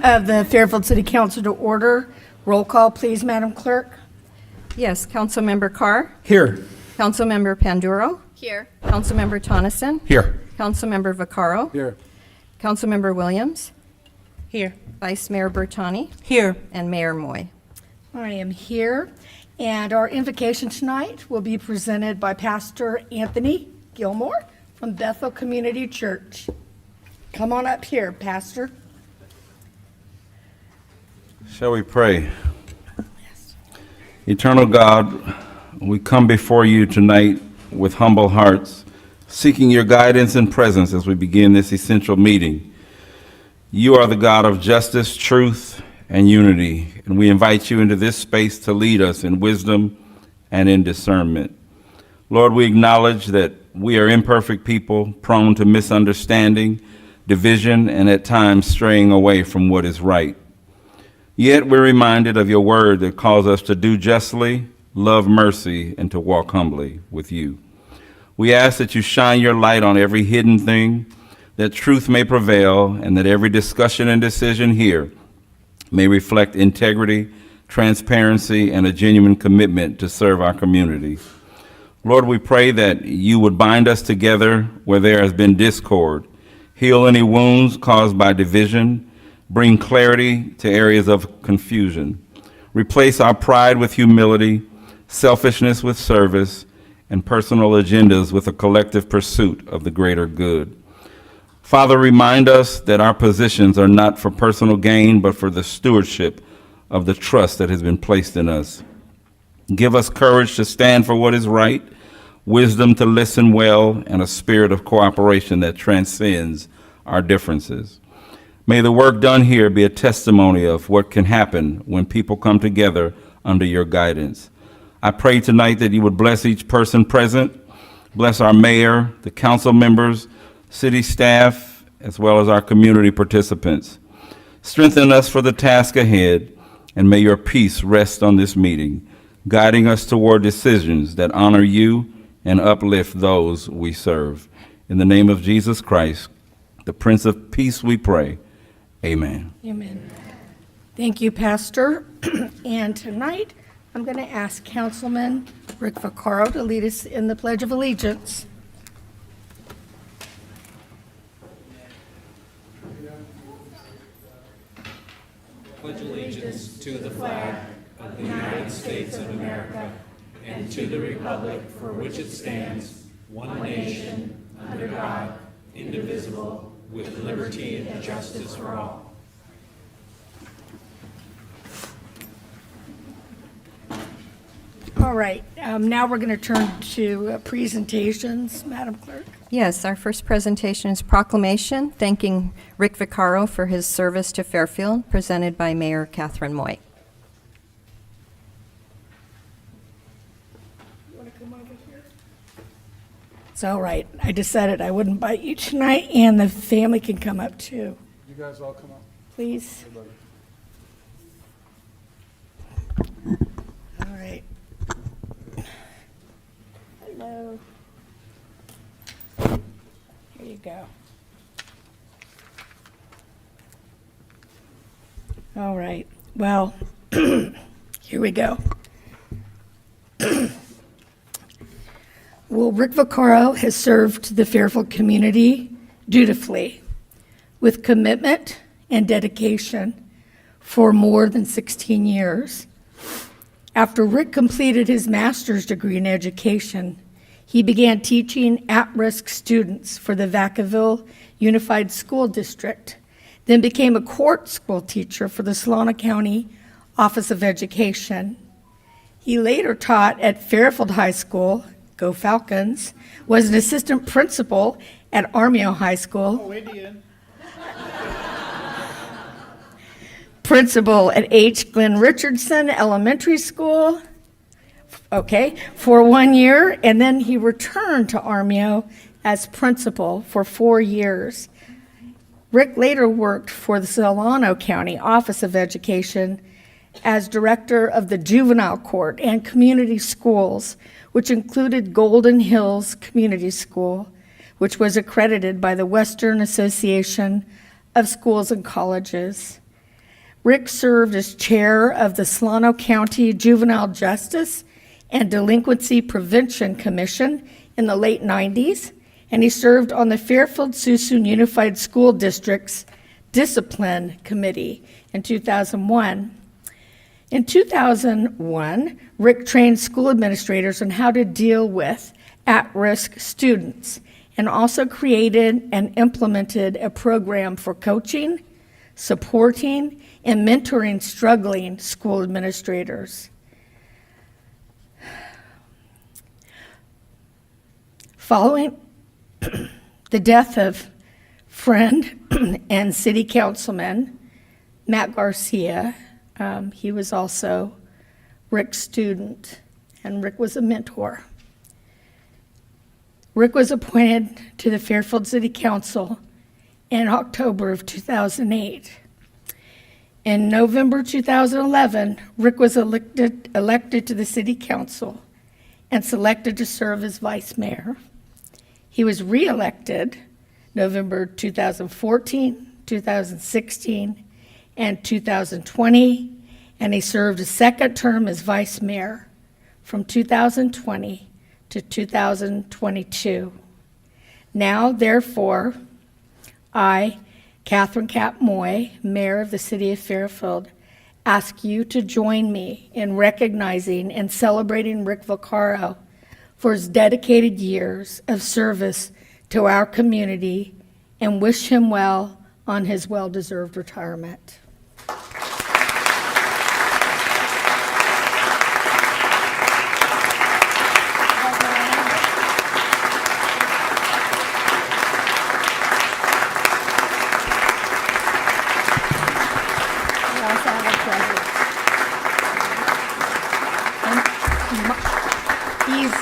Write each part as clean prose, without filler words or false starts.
of the Fairfield City Council to order. Roll call, please, Madam Clerk. Yes, Councilmember Carr. Here. Councilmember Panduro. Here. Councilmember Tonneson. Here. Councilmember Vaccaro. Here. Councilmember Williams. Here. Vice Mayor Bertani. Here. And Mayor Moy. I am here, and our invocation tonight will be presented by Pastor Anthony Gilmore from Bethel Community Church. Come on up here, Pastor. Shall we pray? Eternal God, we come before you tonight with humble hearts, seeking your guidance and presence as we begin this essential meeting. You are the God of justice, truth, and unity, and we invite you into this space to lead us in wisdom and in discernment. Lord, we acknowledge that we are imperfect people, prone to misunderstanding, division, and at times straying away from what is right. Yet we're reminded of your word that calls us to do justly, love mercy, and to walk humbly with you. We ask that you shine your light on every hidden thing, that truth may prevail, and that every discussion and decision here may reflect integrity, transparency, and a genuine commitment to serve our community. Lord, we pray that you would bind us together where there has been discord, heal any wounds caused by division, bring clarity to areas of confusion, replace our pride with humility, selfishness with service, and personal agendas with a collective pursuit of the greater good. Father, remind us that our positions are not for personal gain, but for the stewardship of the trust that has been placed in us. Give us courage to stand for what is right, wisdom to listen well, and a spirit of cooperation that transcends our differences. May the work done here be a testimony of what can happen when people come together under your guidance. I pray tonight that you would bless each person present, bless our mayor, the council members, city staff, as well as our community participants. Strengthen us for the task ahead, and may your peace rest on this meeting, guiding us toward decisions that honor you and uplift those we serve. In the name of Jesus Christ, the Prince of Peace, we pray. Amen. Amen. Thank you, Pastor. And tonight, I'm going to ask Councilman Rick Vaccaro to lead us in the Pledge of Allegiance. Pledge allegiance to the flag of the United States of America and to the republic for which it stands, one nation, under God, indivisible, with liberty and justice for all. All right, now we're going to turn to presentations, Madam Clerk. Yes, our first presentation is proclamation thanking Rick Vaccaro for his service to Fairfield, presented by Mayor Catherine Moy. You want to come over here? It's all right. I decided I wouldn't bite you tonight, and the family can come up too. You guys all come up. Please. All right. Hello. Here you go. All right. Well, here we go. Well, Rick Vaccaro has served the Fairfield community dutifully, with commitment and dedication for more than 16 years. After Rick completed his master's degree in education, he began teaching at-risk students for the Vacaville Unified School District, then became a court school teacher for the Solano County Office of Education. He later taught at Fairfield High School, go Falcons, was an assistant principal at Armio High School, principal at H. Glenn Richardson Elementary School, for 1 year, and then he returned to Armio as principal for 4 years. Rick later worked for the Solano County Office of Education as director of the Juvenile Court and Community Schools, which included Golden Hills Community School, which was accredited by the Western Association of Schools and Colleges. Rick served as chair of the Solano County Juvenile Justice and Delinquency Prevention Commission in the late 90s, and he served on the Fairfield-Suisun Unified School District's Discipline Committee in 2001. In 2001, Rick trained school administrators on how to deal with at-risk students and also created and implemented a program for coaching, supporting, and mentoring struggling school administrators. Following the death of friend and city councilman Matt Garcia, he was also Rick's student, and Rick was a mentor. Rick was appointed to the Fairfield City Council in October of 2008. In November 2011, Rick was elected to the City Council and selected to serve as vice mayor. He was re-elected November 2014, 2016, and 2020, and he served a second term as vice mayor from 2020 to 2022. Now, therefore, I, Catherine Cap Moy, Mayor of the City of Fairfield, ask you to join me in recognizing and celebrating Rick Vaccaro for his dedicated years of service to our community and wish him well on his well-deserved retirement.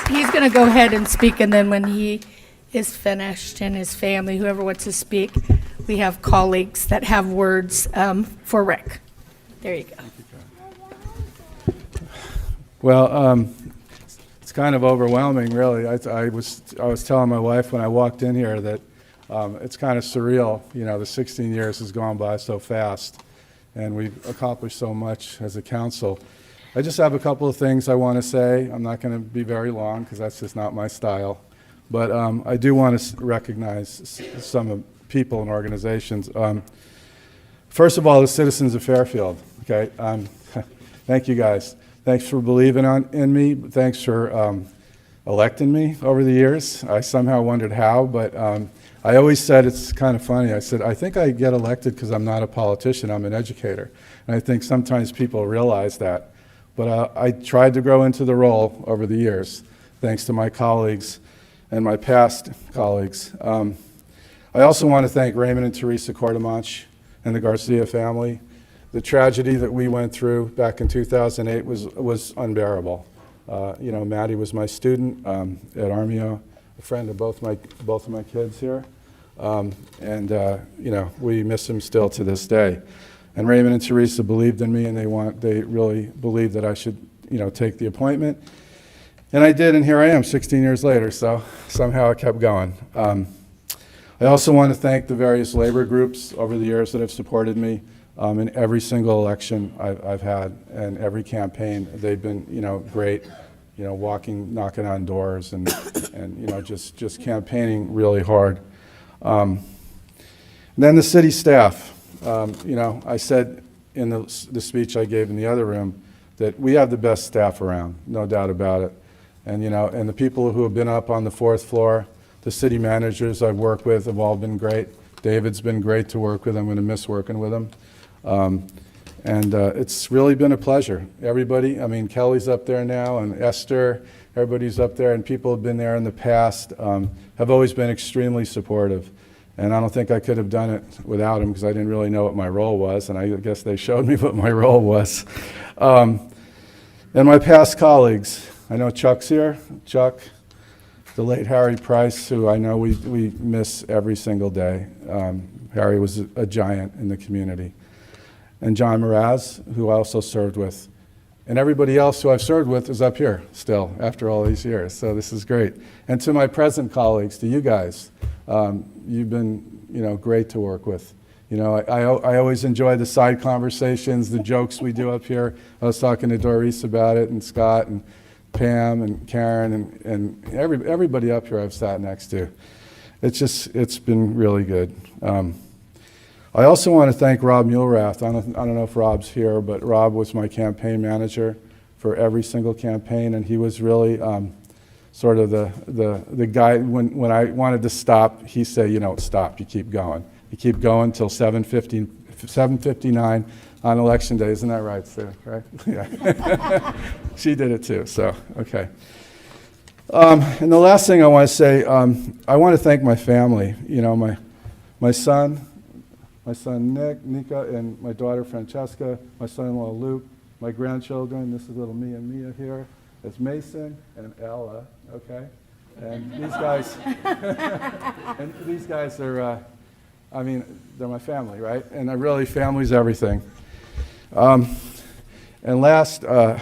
He's going to go ahead and speak, and then when he is finished and his family, whoever wants to speak, we have colleagues that have words for Rick. There you go. Well, it's kind of overwhelming, really. I was telling my wife when I walked in here that it's kind of surreal. You know, the 16 years has gone by so fast, and we've accomplished so much as a council. I just have a couple of things I want to say. I'm not going to be very long because that's just not my style. But I do want to recognize some people and organizations. First of all, the citizens of Fairfield. Okay, thank you guys. Thanks for believing in me. Thanks for electing me over the years. I somehow wondered how, but I always said, it's kind of funny. I said, I think I get elected because I'm not a politician, I'm an educator. And I think sometimes people realize that. But I tried to grow into the role over the years, thanks to my colleagues and my past colleagues. I also want to thank Raymond and Teresa Cordemanch and the Garcia family. The tragedy that we went through back in 2008 was unbearable. You know, Maddie was my student at Armio, a friend of both of my kids here, and you know, we miss him still to this day. And Raymond and Teresa believed in me, and they really believed that I should, you know, take the appointment. And I did, and here I am 16 years later, so somehow I kept going. I also want to thank the various labor groups over the years that have supported me in every single election I've had and every campaign. They've been, you know, great, you know, knocking on doors and you know, just campaigning really hard. Then the city staff. You know, I said in the speech I gave in the other room that we have the best staff around, no doubt about it. And, you know, and the people who have been up on the 4th floor, the city managers I've worked with have all been great. David's been great to work with. I'm going to miss working with him. And it's really been a pleasure. Everybody, I mean, Kelly's up there now, and Esther, everybody's up there, and people have been there in the past, have always been extremely supportive. And I don't think I could have done it without him because I didn't really know what my role was, and I guess they showed me what my role was. And my past colleagues, I know Chuck's here. Chuck, the late Harry Price, who I know we miss every single day. Harry was a giant in the community. And John Mraz, who I also served with. And everybody else who I've served with is up here still after all these years, so this is great. And to my present colleagues, to you guys, you've been, you know, great to work with. You know, I always enjoy the side conversations, the jokes we do up here. I was talking to Doris about it, and Scott, and Pam, and Karen, and everybody up here I've sat next to. It's been really good. I also want to thank Rob Muehlrath. I don't know if Rob's here, but Rob was my campaign manager for every single campaign, and he was really sort of the guy. When I wanted to stop, he said, you don't stop, you keep going. You keep going till 7:59 on election day. Isn't that right, Sue? Right? Yeah. She did it too, so, okay. And the last thing I want to say, I want to thank my family. You know, my son Nick, Nika, and my daughter Francesca, my son-in-law Luke, my grandchildren. This is little Mia here. It's Mason and Ella, okay? And these guys are, I mean, they're my family, right? And really, family's everything. And last, I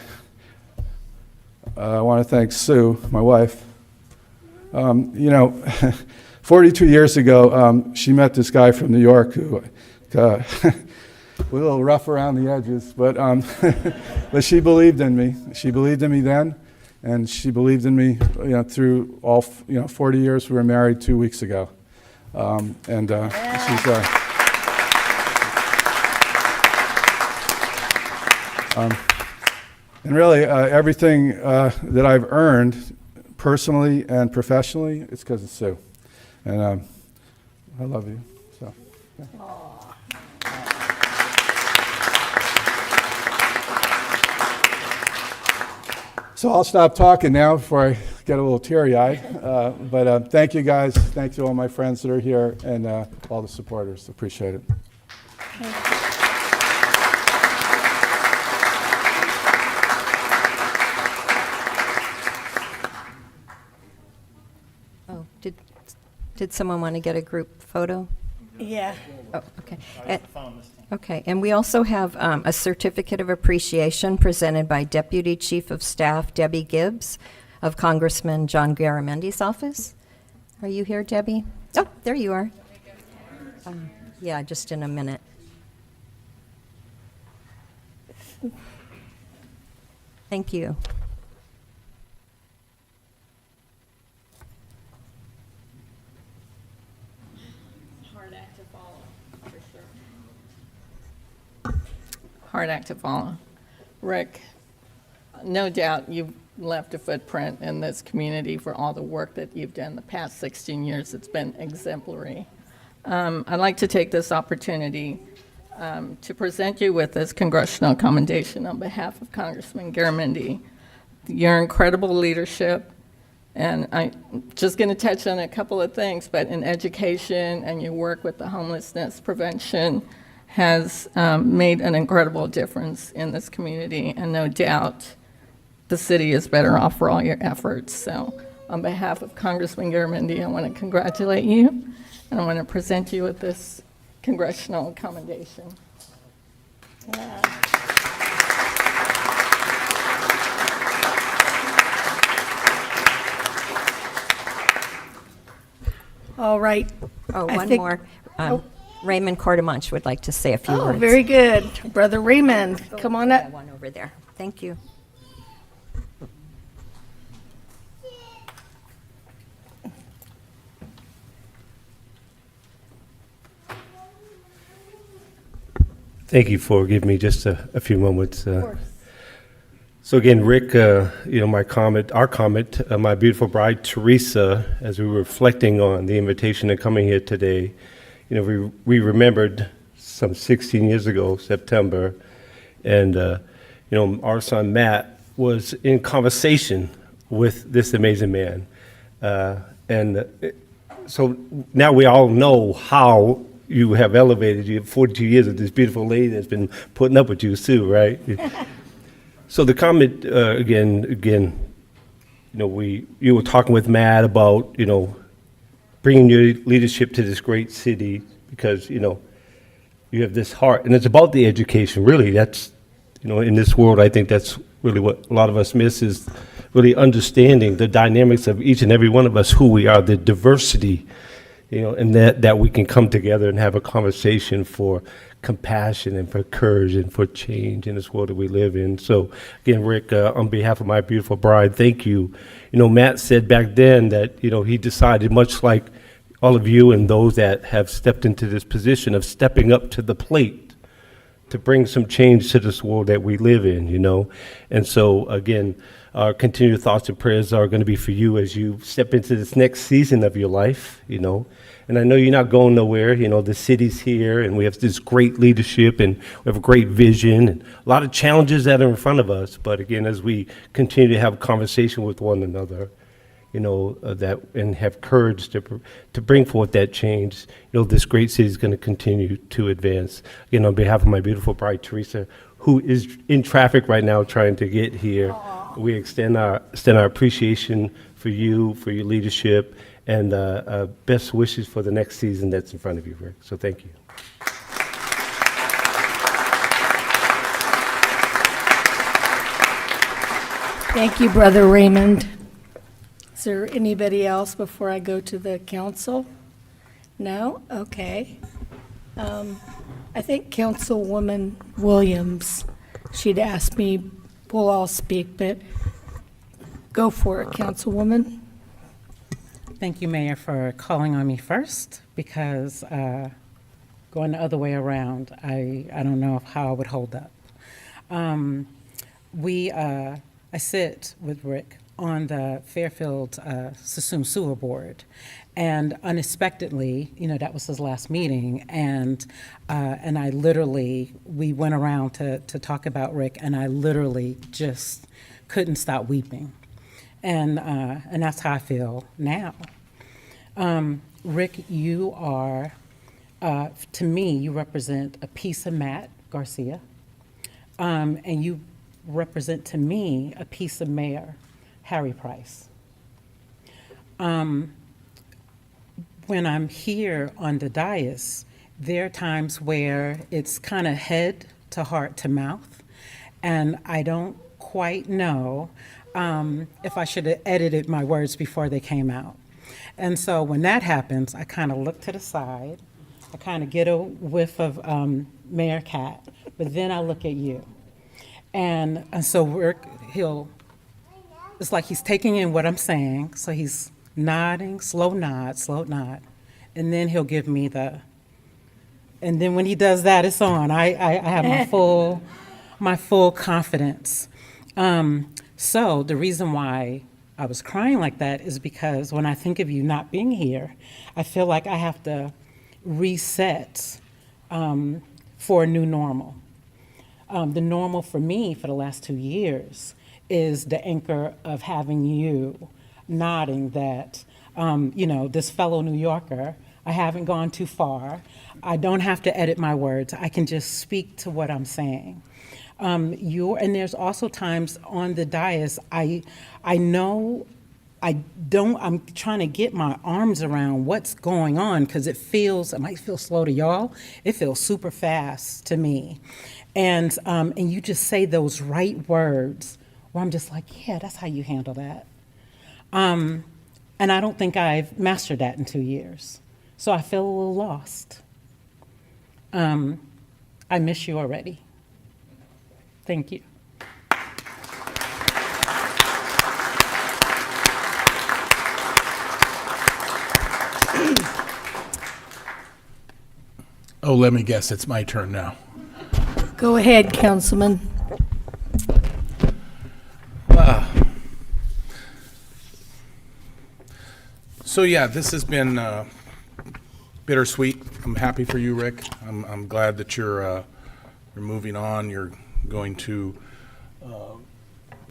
want to thank Sue, my wife. You know, 42 years ago, she met this guy from New York who was a little rough around the edges, but but she believed in me. She believed in me then, and she believed in me, you know, through all 40 years. We were married 2 weeks ago, and she's. And really, everything that I've earned, personally and professionally, it's because of Sue. And I love you. So, yeah. So I'll stop talking now before I get a little teary-eyed. But thank you guys. Thank you all my friends that are here and all the supporters. Appreciate it. Oh, did someone want to get a group photo? Yeah. Oh, okay. Okay, and we also have a certificate of appreciation presented by Deputy Chief of Staff Debbie Gibbs of Congressman John Garamendi's office. Are you here, Debbie? Oh, there you are. Yeah, just in a minute. Thank you. Hard act to follow. Rick, no doubt you've left a footprint in this community for all the work that you've done the past 16 years. It's been exemplary. I'd like to take this opportunity to present you with this congressional commendation on behalf of Congressman Garamendi. Your incredible leadership, and I'm just going to touch on a couple of things, but in education and your work with the homelessness prevention has made an incredible difference in this community, and no doubt the city is better off for all your efforts. So on behalf of Congressman Garamendi, I want to congratulate you, and I want to present you with this congressional commendation. Yeah. All right. Oh, I one think- more. Raymond Cordemonch would like to say a few Oh, words. very good. Brother Raymond, come on up. One over there. Thank you. Thank you for giving me just a few moments. So again, Rick, our comment, my beautiful bride, Teresa, as we were reflecting on the invitation and coming here today, we remembered some 16 years ago, September, and, our son Matt was in conversation with this amazing man. So now we all know how you have elevated you 42 years of this beautiful lady that's been putting up with you, Sue, right? So the comment, again, you were talking with Matt about, bringing your leadership to this great city because, you have this heart, and it's about the education, really. That's, in this world, I think that's really what a lot of us miss is really understanding the dynamics of each and every one of us, who we are, the diversity and that we can come together and have a conversation for compassion and for courage and for change in this world that we live in. So again, Rick, on behalf of my beautiful bride, thank you. Matt said back then that, he decided, much like all of you and those that have stepped into this position of stepping up to the plate to bring some change to this world that we live in, And so again, our continued thoughts and prayers are going to be for you as you step into this next season of your life, And I know you're not going nowhere. The city's here, and we have this great leadership, and we have a great vision, and a lot of challenges that are in front of us. But again, as we continue to have a conversation with one another, that and have courage to bring forth that change, this great city is going to continue to advance. Again, on behalf of my beautiful bride, Teresa, who is in traffic right now trying to get here, we extend our appreciation for you, for your leadership, and best wishes for the next season that's in front of you, Rick. So thank you. Thank you, Brother Raymond. Is there anybody else before I go to the council? No? Okay. I think Councilwoman Williams, she'd asked me, we'll all speak, but go for it, Councilwoman. Thank you, Mayor, for calling on me first, because going the other way around, I don't know how I would hold up. I sit with Rick on the Fairfield Sassoon Sewer Board, and unexpectedly, that was his last meeting, and I literally, we went around to talk about Rick, and I literally just couldn't stop weeping, and that's how I feel now. Rick, you are, to me, you represent a piece of Matt Garcia, and you represent to me a piece of Mayor Harry Price. When I'm here on the dais, there are times where it's kind of head to heart to mouth, and I don't quite know if I should have edited my words before they came out. And so when that happens, I kind of look to the side, I kind of get a whiff of Mayor Cat, but then I look at you. And so it's like he's taking in what I'm saying, so he's nodding, slow nod, and then he'll give me and then when he does that, it's on. I have my full confidence. So the reason why I was crying like that is because when I think of you not being here, I feel like I have to reset for a new normal. The normal for me for the last 2 years is the anchor of having you nodding that, this fellow New Yorker, I haven't gone too far. I don't have to edit my words. I can just speak to what I'm saying. And there's also times on the dais, I'm trying to get my arms around what's going on, because it might feel slow to y'all. It feels super fast to me. And you just say those right words where I'm just like, yeah, that's how you handle that. And I don't think I've mastered that in 2 years. So I feel a little lost. I miss you already. Thank you. Oh, let me guess, it's my turn now. Go ahead, Councilman. So yeah, this has been bittersweet. I'm happy for you, Rick. I'm glad that you're moving on. You're going to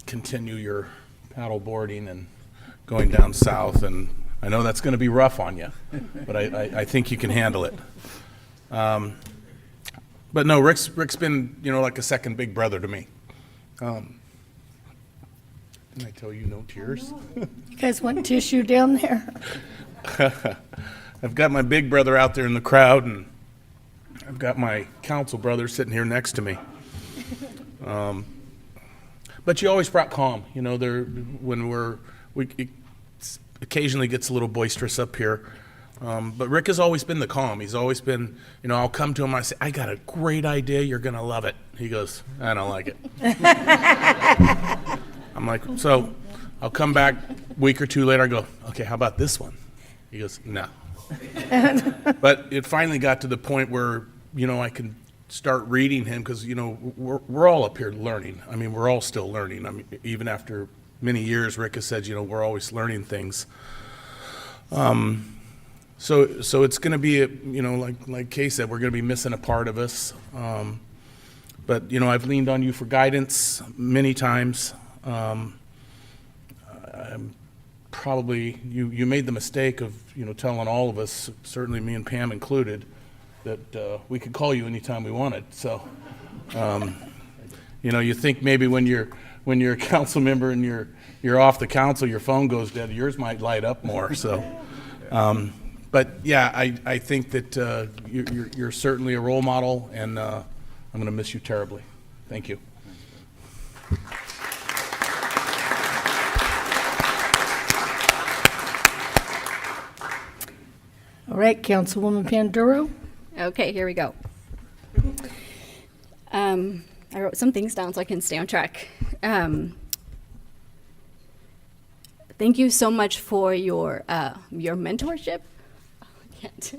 continue your paddle boarding and going down south, and I know that's going to be rough on you, but I think you can handle it. But no, Rick's been, like a second big brother to me. Didn't I tell you no tears? You guys want tissue down there? I've got my big brother out there in the crowd, and I've got my council brother sitting here next to me. But you always brought calm, when it occasionally gets a little boisterous up here. But Rick has always been the calm. He's always been, I'll come to him, I say, I got a great idea, you're going to love it. He goes, I don't like it. I'm like, so I'll come back a week or two later, I go, okay, how about this one? He goes, no. But it finally got to the point where, I can start reading him because, we're all up here learning. I mean, we're all still learning. I mean, even after many years, Rick has said, we're always learning things. So it's going to be, like Kay said, we're going to be missing a part of us. But, I've leaned on you for guidance many times. I'm probably, you made the mistake of, telling all of us, certainly me and Pam included, that we could call you anytime we wanted. So, you think maybe when you're a council member and you're off the council, your phone goes dead, yours might light up more. So, but yeah, I think that you're certainly a role model, and I'm going to miss you terribly. Thank you. All right, Councilwoman Panduro. Okay, here we go. I wrote some things down so I can stay on track. Thank you so much for your mentorship. Oh, I can't.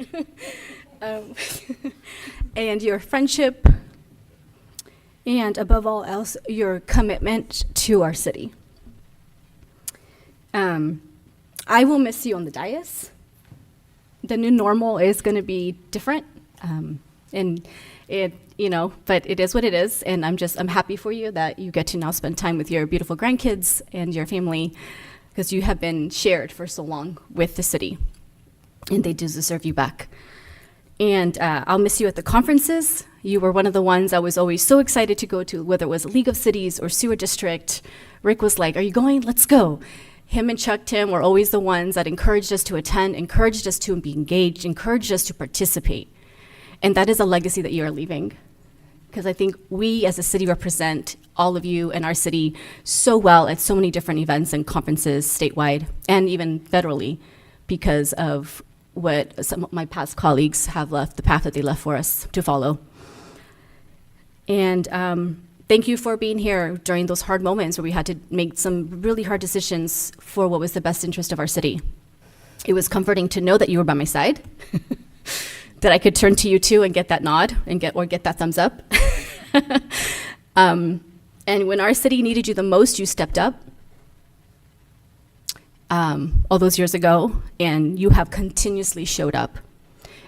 And your friendship, and above all else, your commitment to our city. I will miss you on the dais. The new normal is going to be different, and it, but it is what it is, and I'm happy for you that you get to now spend time with your beautiful grandkids and your family, because you have been shared for so long with the city, and they do deserve you back. And I'll miss you at the conferences. You were one of the ones I was always so excited to go to, whether it was a League of Cities or Sewer District. Rick was like, "Are you going? Let's go." Him and Chuck Tim were always the ones that encouraged us to attend, encouraged us to be engaged, encouraged us to participate. And that is a legacy that you are leaving. Because I think we as a city represent all of you and our city so well at so many different events and conferences statewide and even federally, because of what some of my past colleagues have left, the path that they left for us to follow. And thank you for being here during those hard moments where we had to make some really hard decisions for what was the best interest of our city. It was comforting to know that you were by my side, that I could turn to you too and get that nod and get that thumbs up. And when our city needed you the most, you stepped up all those years ago, and you have continuously showed up.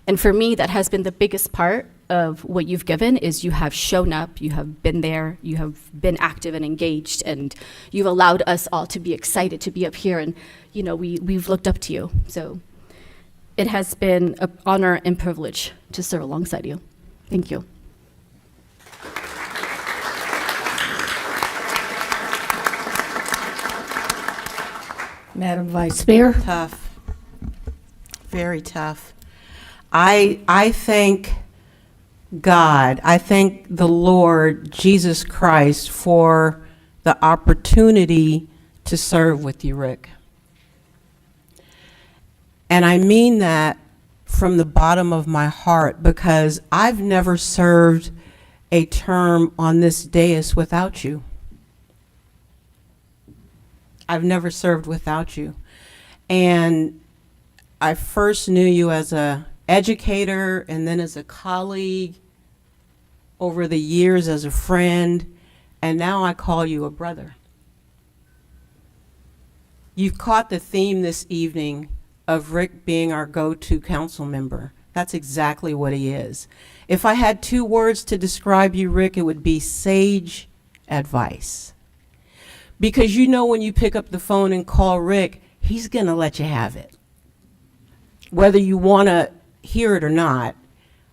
And for me, that has been the biggest part of what you've given, is you have shown up, you have been there, you have been active and engaged, and you've allowed us all to be excited to be up here, and we've looked up to you. So it has been an honor and privilege to serve alongside you. Thank you. Madam Vice Mayor. Tough, very tough. I thank God, I thank the Lord Jesus Christ for the opportunity to serve with you, Rick. And I mean that from the bottom of my heart, because I've never served a term on this dais without you. I've never served without you. And I first knew you as an educator, and then as a colleague, over the years as a friend, and now I call you a brother. You've caught the theme this evening of Rick being our go-to council member. That's exactly what he is. If I had 2 words to describe you, Rick, it would be sage advice. Because when you pick up the phone and call Rick, he's gonna let you have it. Whether you wanna hear it or not,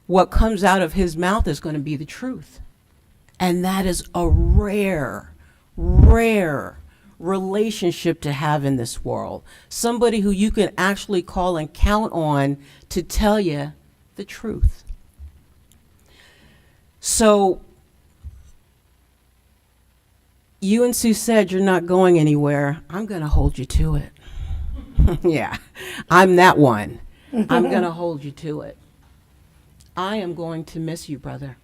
what comes out of his mouth is gonna be the truth. And that is a rare, rare relationship to have in this world. Somebody who you can actually call and count on to tell you the truth. So, you and Sue said you're not going anywhere. I'm gonna hold you to it. Yeah, I'm that one. I'm going to hold you to it. I am going to miss you, brother.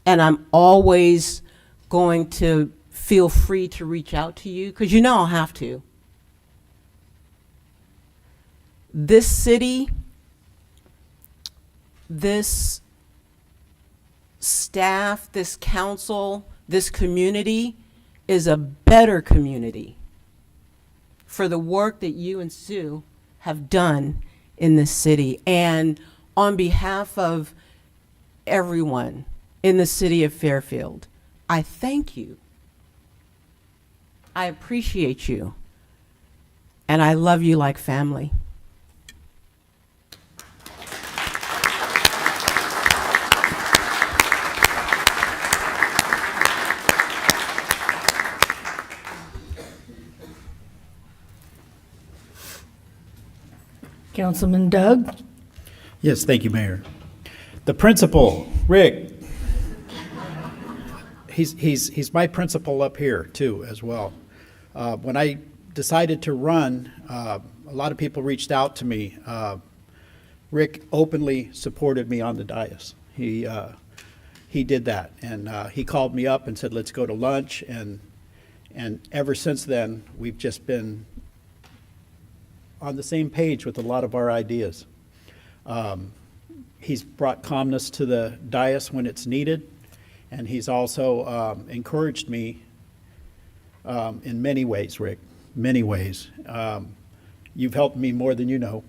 And I'm always going to feel free to reach out to you, because you know I'll have to. This city, this staff, this council, this community is a better community for the work that you and Sue have done in this city. And on behalf of everyone in the city of Fairfield, I thank you. I appreciate you. And I love you like family. Councilman Doug? Yes, thank you, Mayor. The principal, Rick, he's my principal up here too, as well. When I decided to run, a lot of people reached out to me. Rick openly supported me on the dais. He did that, and he called me up and said, "Let's go to lunch." And ever since then, we've just been on the same page with a lot of our ideas. He's brought calmness to the dais when it's needed, and he's also encouraged me in many ways, Rick, many ways. You've helped me more than you know.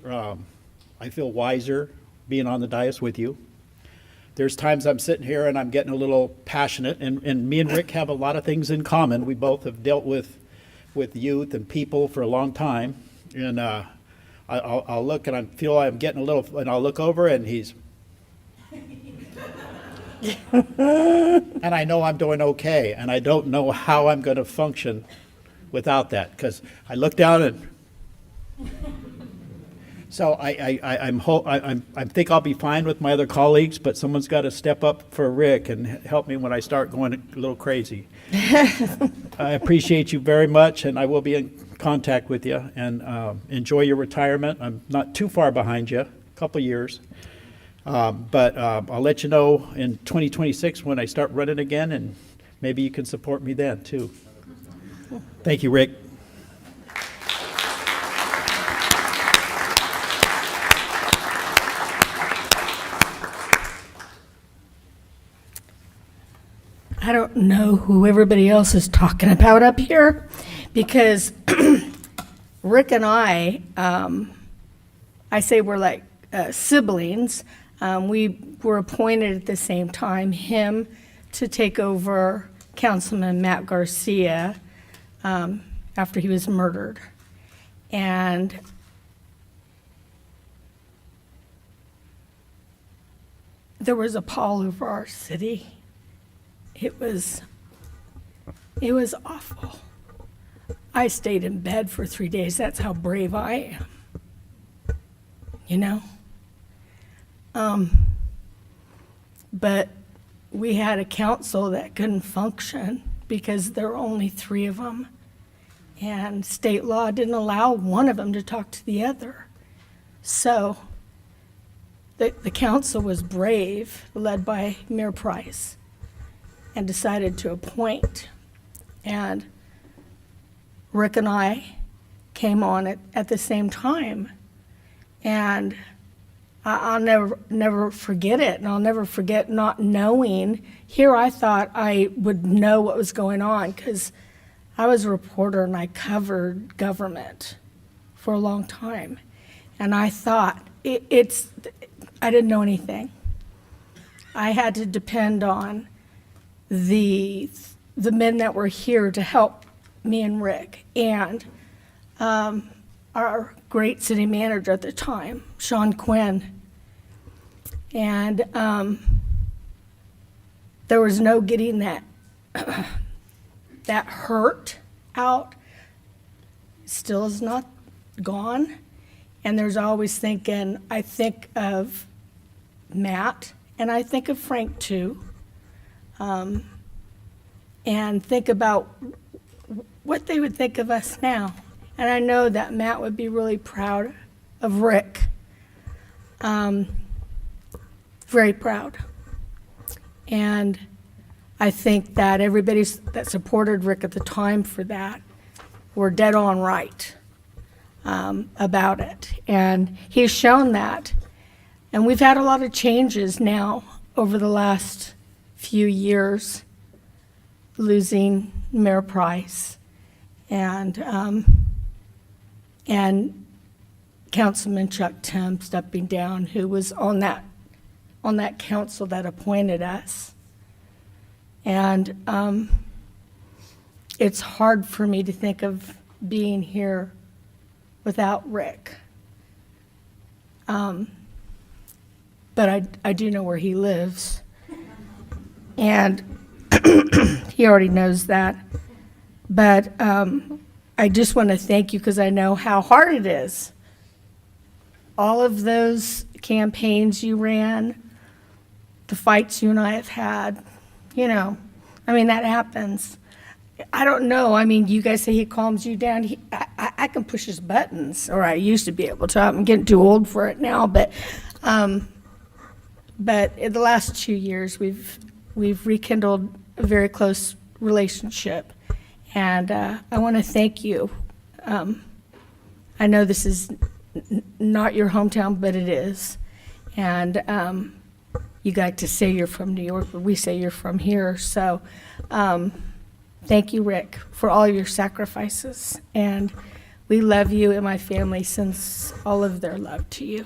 I feel wiser being on the dais with you. There's times I'm sitting here and I'm getting a little passionate, and me and Rick have a lot of things in common. We both have dealt with youth and people for a long time. And I'll look and I feel I'm getting a little, and I'll look over and he's, and I know I'm doing okay, and I don't know how I'm going to function without that, because I look down and, so I think I'll be fine with my other colleagues, but someone's got to step up for Rick and help me when I start going a little crazy. I appreciate you very much, and I will be in contact with you, and enjoy your retirement. I'm not too far behind you, a couple years. But I'll let you know in 2026 when I start running again, and maybe you can support me then too. Thank you, Rick. I don't know who everybody else is talking about up here, because Rick and I say we're like siblings. We were appointed at the same time, him to take over Councilman Matt Garcia after he was murdered. And there was a pall over our city. It was awful. I stayed in bed for 3 days. That's how brave I am. You know? But we had a council that couldn't function because there were only 3 of them. And state law didn't allow one of them to talk to the other. So the council was brave, led by Mayor Price, and decided to appoint. And Rick and I came on at the same time. And I'll never forget it, and I'll never forget not knowing. Here I thought I would know what was going on, because I was a reporter and I covered government for a long time. And I thought, I didn't know anything. I had to depend on the men that were here to help me and Rick, and our great city manager at the time, Sean Quinn. And there was no getting that that hurt out. Still is not gone. And there's always thinking, I think of Matt, and I think of Frank too. And think about what they would think of us now. And I know that Matt would be really proud of Rick. Very proud. And I think that everybody that supported Rick at the time for that were dead on right about it. And he's shown that. And we've had a lot of changes now over the last few years, losing Mayor Price and Councilman Chuck Tim stepping down, who was on that council that appointed us. And it's hard for me to think of being here without Rick. But I do know where he lives. And he already knows that. But I just want to thank you because I know how hard it is. All of those campaigns you ran, the fights you and I have had, I mean, that happens. I don't know. I mean, you guys say he calms you down. I can push his buttons, or I used to be able to. I'm getting too old for it now. But in the last 2 years, we've rekindled a very close relationship. And I want to thank you. I know this is not your hometown, but it is. And you like to say you're from New York, but we say you're from here. So thank you, Rick, for all your sacrifices. And we love you, and my family sends all of their love to you.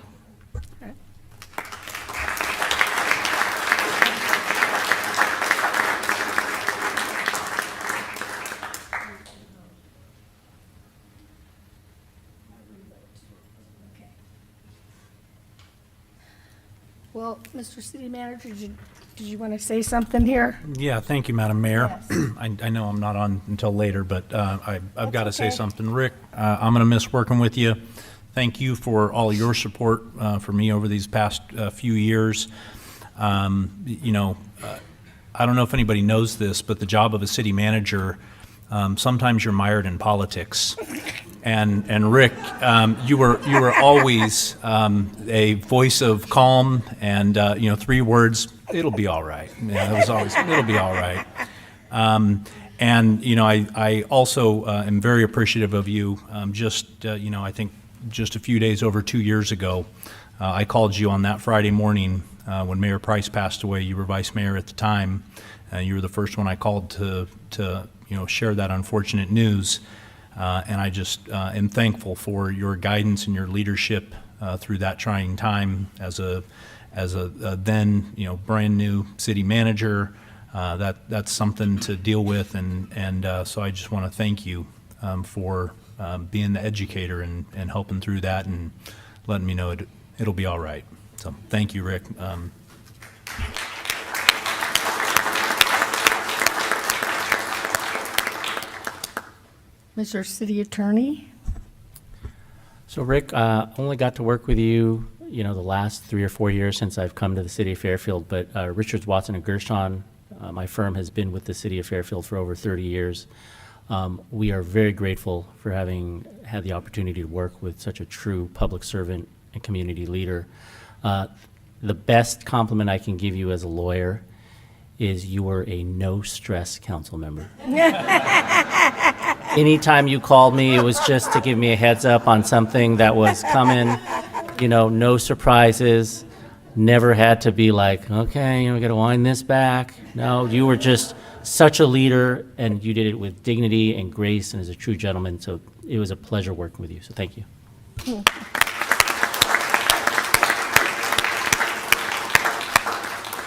Well, Mr. City Manager, did you want to say something here? Yeah, thank you, Madam Mayor. Yes. I know I'm not on until later, but I've got to say okay. something. Rick, I'm going to miss working with you. Thank you for all your support for me over these past few years. I don't know if anybody knows this, but the job of a city manager, sometimes you're mired in politics. And Rick, you were always a voice of calm and 3 words, it'll be all right. Yeah, that was always, it'll be all right. I also am very appreciative of you. I think just a few days over 2 years ago, I called you on that Friday morning when Mayor Price passed away. You were vice mayor at the time. You were the first one I called to share that unfortunate news. And I just am thankful for your guidance and your leadership through that trying time as a then brand new city manager. That's something to deal with, and so I just want to thank you for being the educator and helping through that and letting me know it'll be all right. So thank you, Rick. Mr. City Attorney? So Rick, only got to work with you, the last 3 or 4 years since I've come to the city of Fairfield, but Richards, Watson, and Gershon, my firm has been with the city of Fairfield for over 30 years. We are very grateful for having had the opportunity to work with such a true public servant and community leader. The best compliment I can give you as a lawyer is you were a no-stress council member. Anytime you called me, it was just to give me a heads up on something that was coming, no surprises, never had to be like, okay, we got to wind this back. No, you were just such a leader, and you did it with dignity and grace and as a true gentleman, so it was a pleasure working with you, so thank you.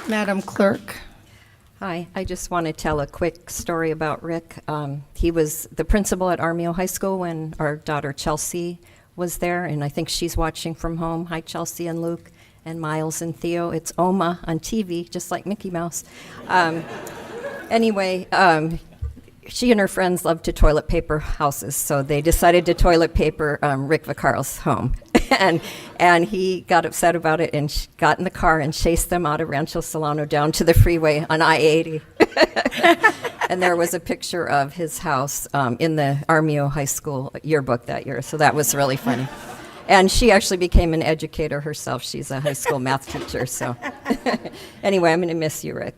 Madam Clerk? Hi, I just want to tell a quick story about Rick. He was the principal at Armio High School when our daughter Chelsea was there, and I think she's watching from home. Hi, Chelsea and Luke and Miles and Theo. It's Oma on TV, just like Mickey Mouse. Anyway, she and her friends loved to toilet paper houses, so they decided to toilet paper Rick Vaccaro's home. and he got upset about it and got in the car and chased them out of Rancho Solano down to the freeway on I-80. And there was a picture of his house in the Armio High School yearbook that year, so that was really funny. And she actually became an educator herself. She's a high school math teacher, so. Anyway, I'm going to miss you, Rick.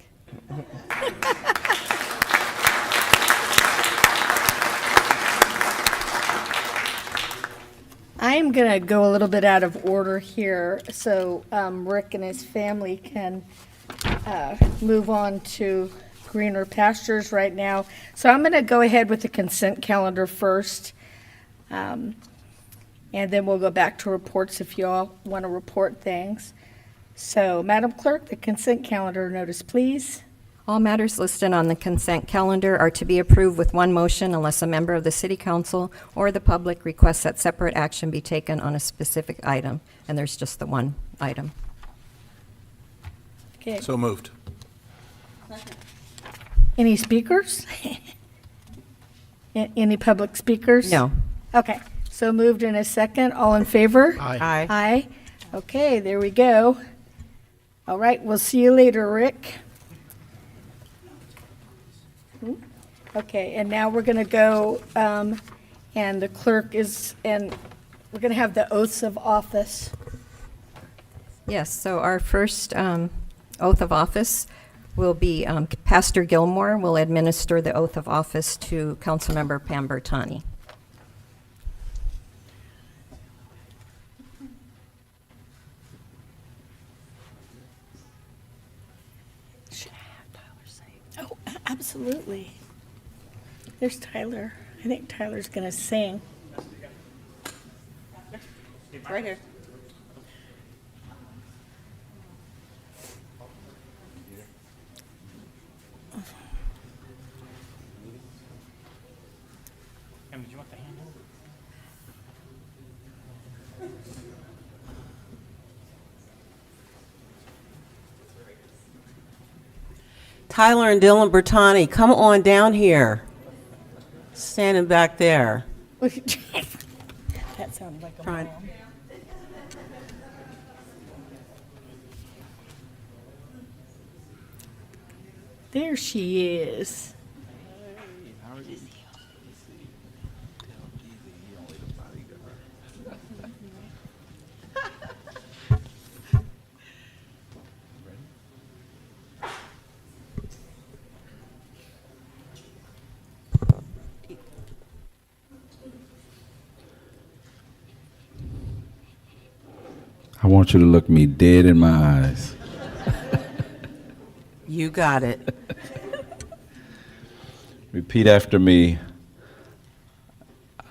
I'm going to go a little bit out of order here, so Rick and his family can move on to greener pastures right now. So I'm going to go ahead with the consent calendar first, and then we'll go back to reports if you all want to report things. So, Madam Clerk, the consent calendar notice, please. All matters listed on the consent calendar are to be approved with one motion unless a member of the City Council or the public requests that separate action be taken on a specific item. And there's just the one item. Okay. So moved. Any speakers? Any public speakers? No. Okay, so moved in a second. All in favor? Aye. Aye. Okay, there we go. All right, we'll see you later, Rick. Okay, and now we're going to go, and the clerk is, and we're going to have the oaths of office. Yes, so our first oath of office will be Pastor Gilmore will administer the oath of office to Councilmember Pam Bertani. Oh, absolutely. There's Tyler. I think Tyler's going to sing. Right here. Tyler and Dylan Bertani, come on down here. Standing back there. That sounded like a Trying- mom. There she is. I want you to look me dead in my eyes. You got it. Repeat after me.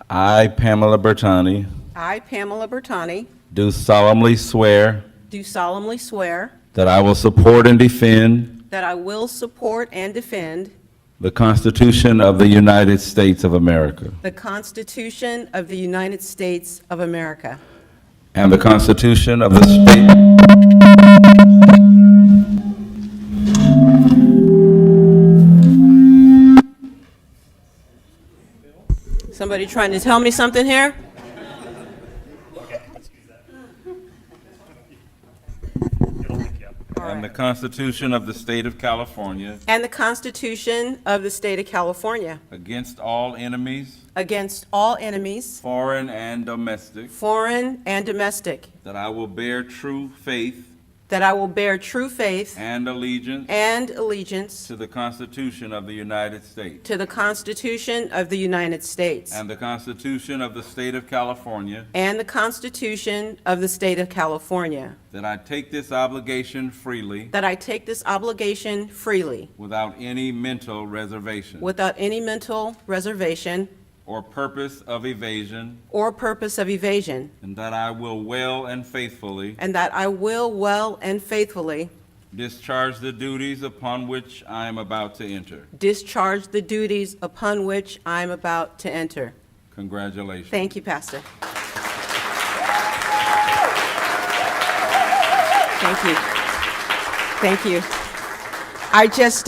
I, Pamela Bertani, I, Pamela Bertani, do solemnly swear do solemnly swear that I will support and defend that I will support and defend the Constitution of the United States of America the Constitution of the United States of America and the Constitution of the state. Somebody trying to tell me something here? And the Constitution of the State of California And the Constitution of the State of California against all enemies, against all enemies, foreign and domestic, foreign and domestic, that I will bear true faith that I will bear true faith and allegiance and allegiance to the Constitution of the United States to the Constitution of the United States and the Constitution of the State of California, and the Constitution of the State of California, that I take this obligation freely that I take this obligation freely without any mental reservation without any mental reservation or purpose of evasion, or purpose of evasion, and that I will well and faithfully and that I will well and faithfully discharge the duties upon which I am about to enter. discharge the duties upon which I am about to enter. Congratulations. Thank you, Pastor. Thank you. Thank you. I just,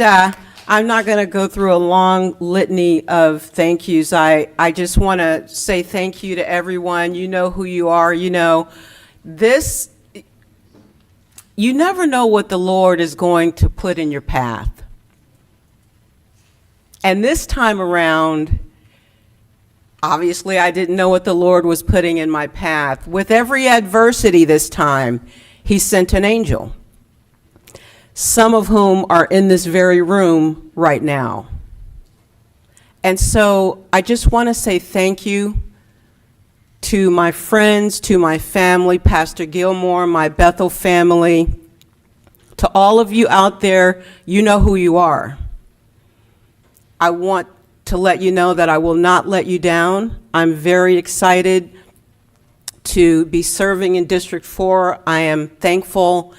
I'm not going to go through a long litany of thank yous. I just want to say thank you to everyone. You know who you are. You know, this, you never know what the Lord is going to put in your path. And this time around, Obviously, I didn't know what the Lord was putting in my path. With every adversity this time, he sent an angel, some of whom are in this very room right now. And so I just want to say thank you to my friends, to my family, Pastor Gilmore, my Bethel family, to all of you out there. You know who you are. I want to let you know that I will not let you down. I'm very excited to be serving in District 4. I am thankful,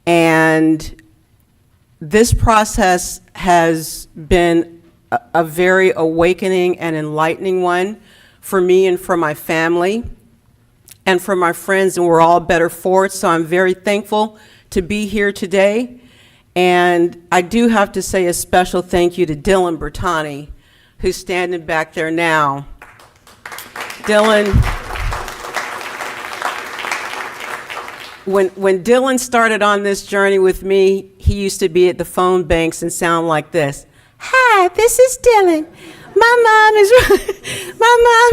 and this process has been a very awakening and enlightening one for me and for my family and for my friends, and we're all better for it. So I'm very thankful to be here today. And I do have to say a special thank you to Dylan Bertani, who's standing back there now. Dylan, when Dylan started on this journey with me, he used to be at the phone banks and sound like this. Hi, this is Dylan. My mom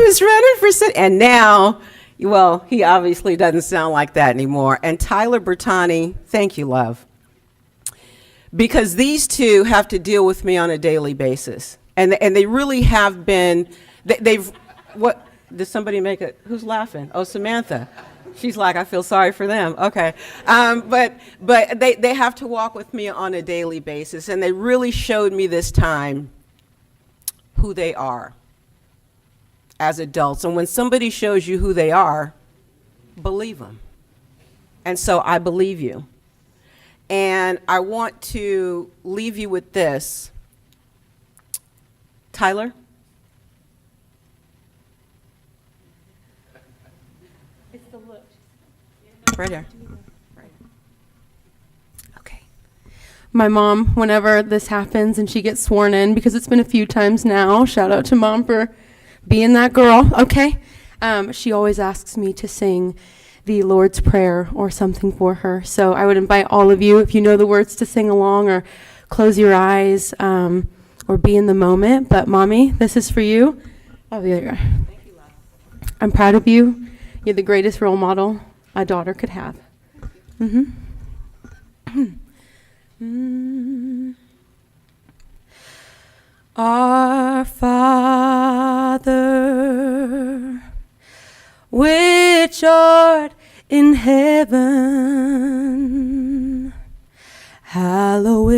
is running for city. And now, well, he obviously doesn't sound like that anymore. And Tyler Bertani, thank you, love. Because these two have to deal with me on a daily basis. And they really have been, they've, what, did somebody make it, who's laughing? Oh, Samantha. She's like, I feel sorry for them. Okay. But they have to walk with me on a daily basis. And they really showed me this time who they are as adults. And when somebody shows you who they are, believe them. And so I believe you. And I want to leave you with this. Tyler? It's the look. Right here. Okay. My mom, whenever this happens and she gets sworn in, because it's been a few times now, shout out to Mom for being that girl, okay? She always asks me to sing the Lord's Prayer or something for her. So I would invite all of you, if you know the words, to sing along or close your eyes or be in the moment. But Mommy, this is for you. Oh, there you are. Thank you, love. I'm proud of you. You're the greatest role model a daughter could have. Our Father, which art in heaven, hallowed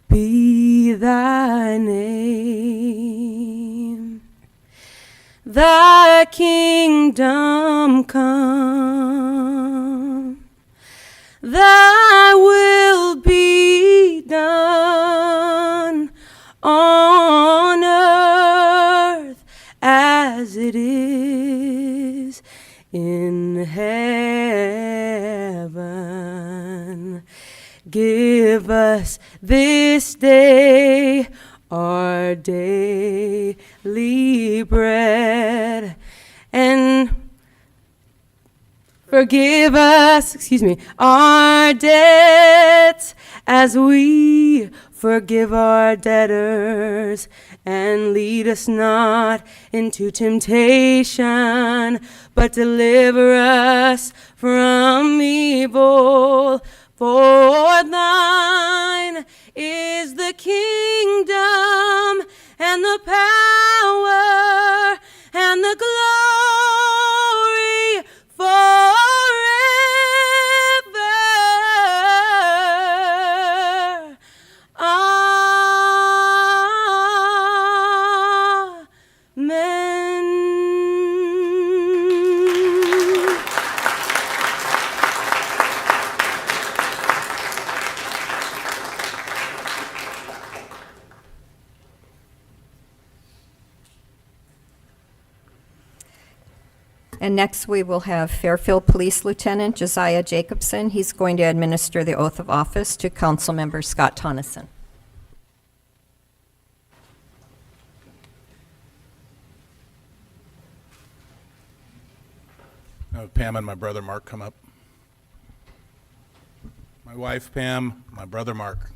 be thy name. Thy kingdom come, thy will be done on earth as it is in heaven. Give us this day our daily bread, and forgive us, our debts as we forgive our debtors, and lead us not into temptation, but deliver us from evil. For thine is the kingdom and the power and the glory forever. And next, we will have Fairfield Police Lieutenant Josiah Jacobson. He's going to administer the oath of office to Councilmember Scott Tonneson. Pam and my brother Mark come up. My wife Pam, my brother Mark.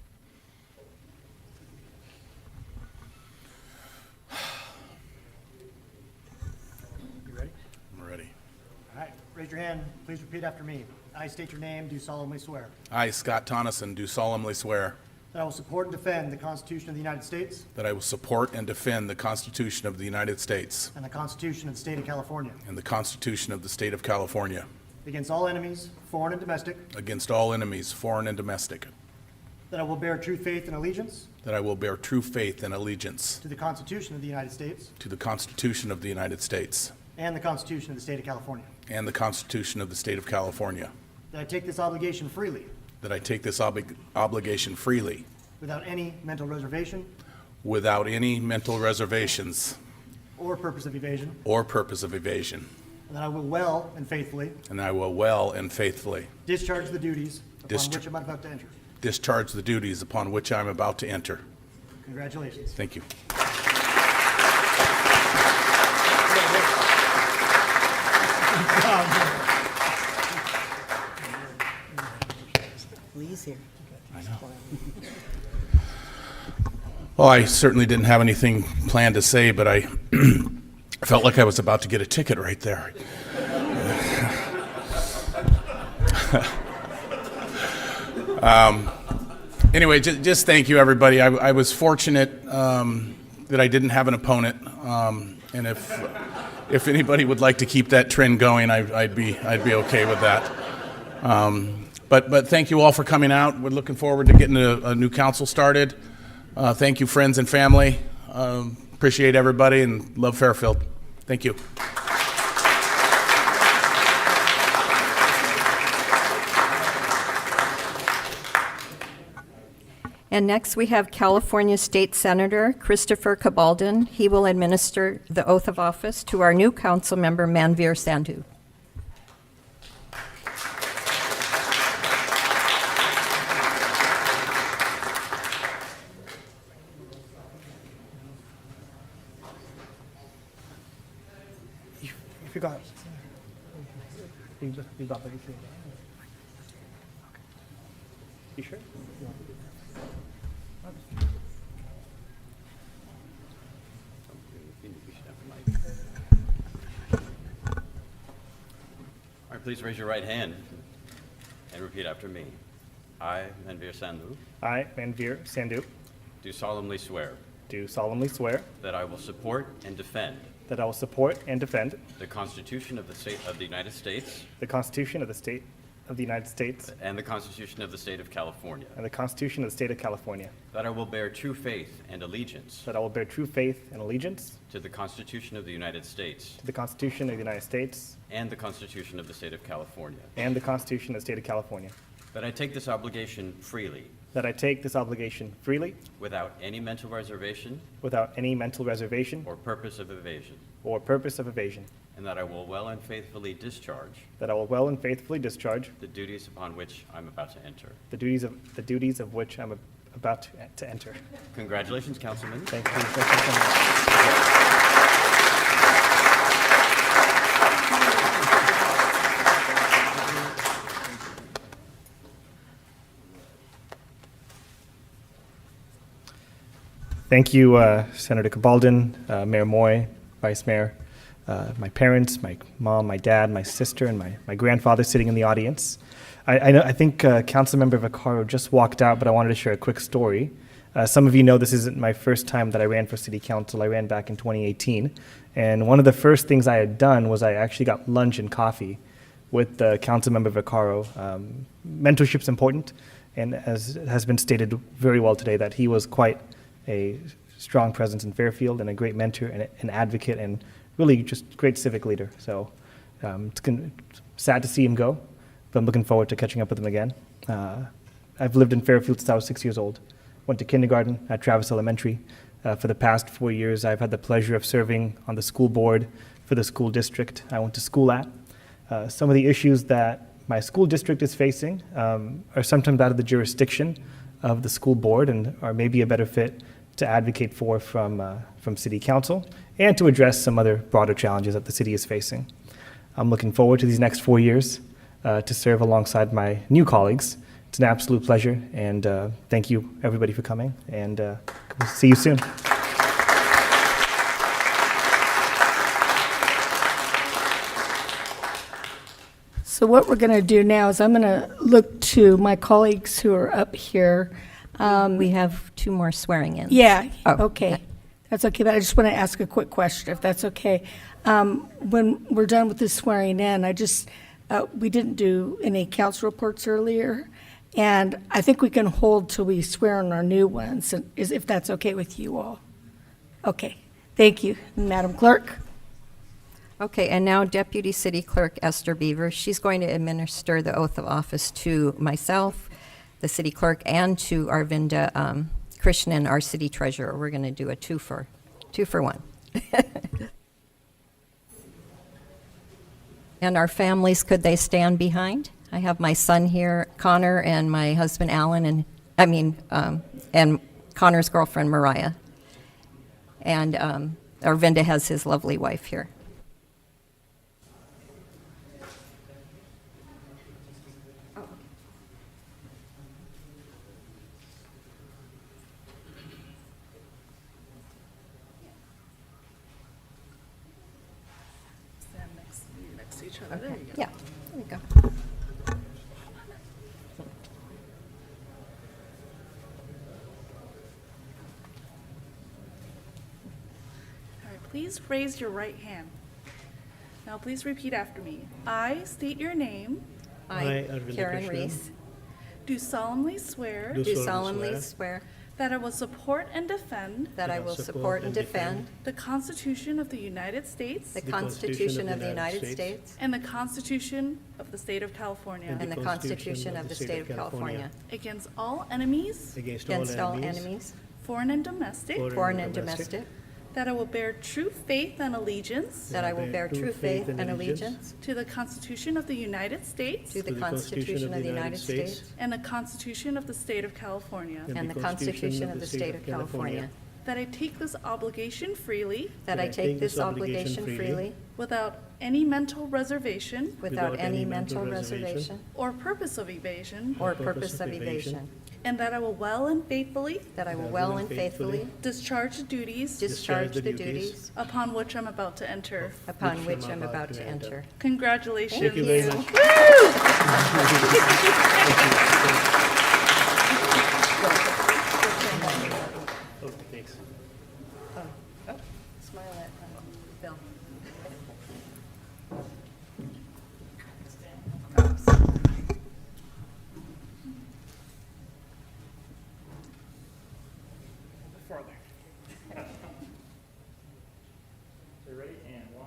Raise your hand. Please repeat after me. I state your name, do solemnly swear I, Scott Tonneson, do solemnly swear that I will support and defend the Constitution of the United States that I will support and defend the Constitution of the United States and the Constitution of the State of California and the Constitution of the State of California against all enemies, foreign and domestic, against all enemies, foreign and domestic, that I will bear true faith and allegiance that I will bear true faith and allegiance to the Constitution of the United States to the Constitution of the United States and the Constitution of the State of California, and the Constitution of the State of California, that I take this obligation freely that I take this obligation freely without any mental reservation without any mental reservations or purpose of evasion, or purpose of evasion, and that I will well and faithfully and I will well and faithfully discharge the duties upon Discharge- which I'm about to enter. discharge the duties upon which I am about to enter. Congratulations. Thank you. Lee's here. Well, I certainly didn't have anything planned to say, but I felt like I was about to get a ticket right there. Anyway, just thank you, everybody. I was fortunate that I didn't have an opponent, and if anybody would like to keep that trend going, I'd be okay with that. But thank you all for coming out. We're looking forward to getting a new council started. Thank you, friends and family. Appreciate everybody and love Fairfield. Thank you. And next, we have California State Senator Christopher Cabaldon. He will administer the oath of office to our new council member, Manveer Sandhu. You got it. You got it. You sure? All right, please raise your right hand and repeat after me. I, Manveer Sandhu, I, Manveer Sandhu, do solemnly swear do solemnly swear that I will support and defend that I will support and defend the Constitution of the State of the United States the Constitution of the State of the United States and the Constitution of the State of California, and the Constitution of the State of California, that I will bear true faith and allegiance that I will bear true faith and allegiance to the Constitution of the United States to the Constitution of the United States and the Constitution of the State of California, and the Constitution of the State of California, that I take this obligation freely that I take this obligation freely without any mental reservation without any mental reservation or purpose of evasion, or purpose of evasion, and that I will well and faithfully discharge that I will well and faithfully discharge the duties upon which I'm about to enter. the duties of which I'm about to enter. Congratulations, Councilman. Thank you. Thank you so much. Thank you, Senator Cabaldon, Mayor Moy, Vice Mayor, my parents, my mom, my dad, my sister, and my grandfather sitting in the audience. I think Councilmember Vaccaro just walked out, but I wanted to share a quick story. Some of you know this isn't my first time that I ran for city council. I ran back in 2018. And one of the first things I had done was I actually got lunch and coffee with Councilmember Vaccaro. Mentorship's important, and as has been stated very well today, that he was quite a strong presence in Fairfield and a great mentor and an advocate and really just great civic leader. So it's sad to see him go, but I'm looking forward to catching up with him again. I've lived in Fairfield since I was 6 years old. Went to kindergarten at Travis Elementary. For the past 4 years, I've had the pleasure of serving on the school board for the school district I went to school at. Some of the issues that my school district is facing are sometimes out of the jurisdiction of the school board and are maybe a better fit to advocate for from city council and to address some other broader challenges that the city is facing. I'm looking forward to these next 4 years to serve alongside my new colleagues. It's an absolute pleasure, and thank you everybody for coming, and we'll see you soon. So what we're going to do now is I'm going to look to my colleagues who are up here. We have 2 more swearing in. Yeah, Oh, okay. okay. That's okay, but I just want to ask a quick question, if that's okay. When we're done with this swearing in, we didn't do any council reports earlier, and I think we can hold till we swear on our new ones, if that's okay with you all. Okay, thank you. Madam Clerk? Okay, and now Deputy City Clerk Esther Beaver. She's going to administer the oath of office to myself, the city clerk, and to Arvinda Krishnan, our city treasurer. We're going to do a two for one. And our families, could they stand behind? I have my son here, Connor, and my husband, Alan, and Connor's girlfriend, Mariah. And Arvinda has his lovely wife here. There you go. Yeah, there you go. All right, please raise your right hand. Now please repeat after me. I state your name. I, Karen Reese, Do solemnly swear. do solemnly swear that I will support and defend that I will support and defend the Constitution of the United States the Constitution of the United States and the Constitution of the State of California and the Constitution of the State of California against all enemies, against all enemies, foreign and domestic, that I will bear true faith and allegiance that I will bear true faith and allegiance to the Constitution of the United States to the Constitution of the United States and the Constitution of the State of California, and the Constitution of the State of California, that I take this obligation freely that I take this obligation freely without any mental reservation without any mental reservation or purpose of evasion, or purpose of evasion, and that I will well and faithfully that I will well and faithfully discharge the duties discharge the duties upon which I'm about to enter. upon which I'm about to enter. Congratulations. Thank you very much. Thanks. Smile at Bill. Further. So ready? And 1,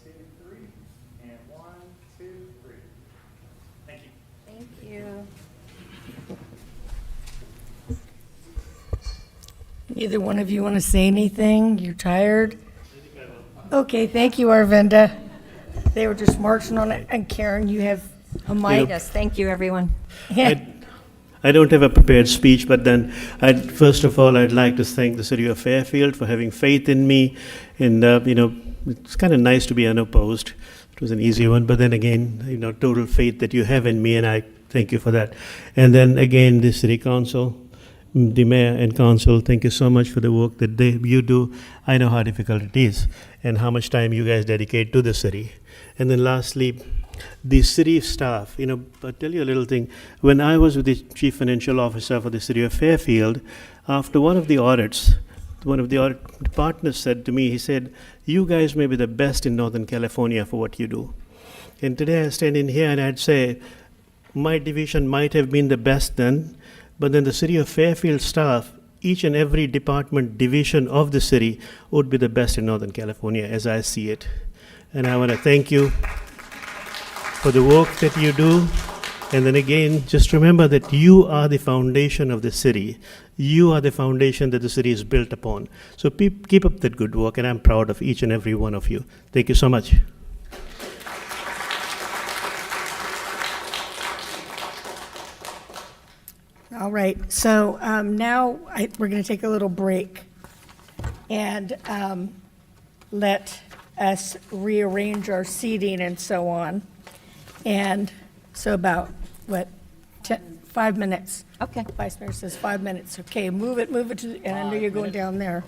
2, 3. And 1, 2, 3. Thank you. Thank you. Either one of you want to say anything? You're tired? Okay, thank you, Arvinda. They were just marching on it. And Karen, you have a mic. Yes, thank you, everyone. I don't have a prepared speech, but then first of all, I'd like to thank the city of Fairfield for having faith in me. And, it's kind of nice to be unopposed. It was an easy one, but then again, total faith that you have in me, and I thank you for that. And then again, the city council, the mayor and council, thank you so much for the work that you do. I know how difficult it is and how much time you guys dedicate to the city. And then lastly, the city staff, I'll tell you a little thing. When I was with the chief financial officer for the city of Fairfield, after one of the audits, one of the audit partners said to me, he said, you guys may be the best in Northern California for what you do. And today I stand in here and I'd say, my division might have been the best then, but then the city of Fairfield staff, each and every department division of the city would be the best in Northern California as I see it. And I want to thank you for the work that you do. And then again, just remember that you are the foundation of the city. You are the foundation that the city is built upon. So keep up that good work, and I'm proud of each and every one of you. Thank you so much. All right, so now we're going to take a little break and let us rearrange our seating and so on. And so about, 5 minutes? Okay. Vice Mayor says 5 minutes. Okay, move it to, and I know you're going down there.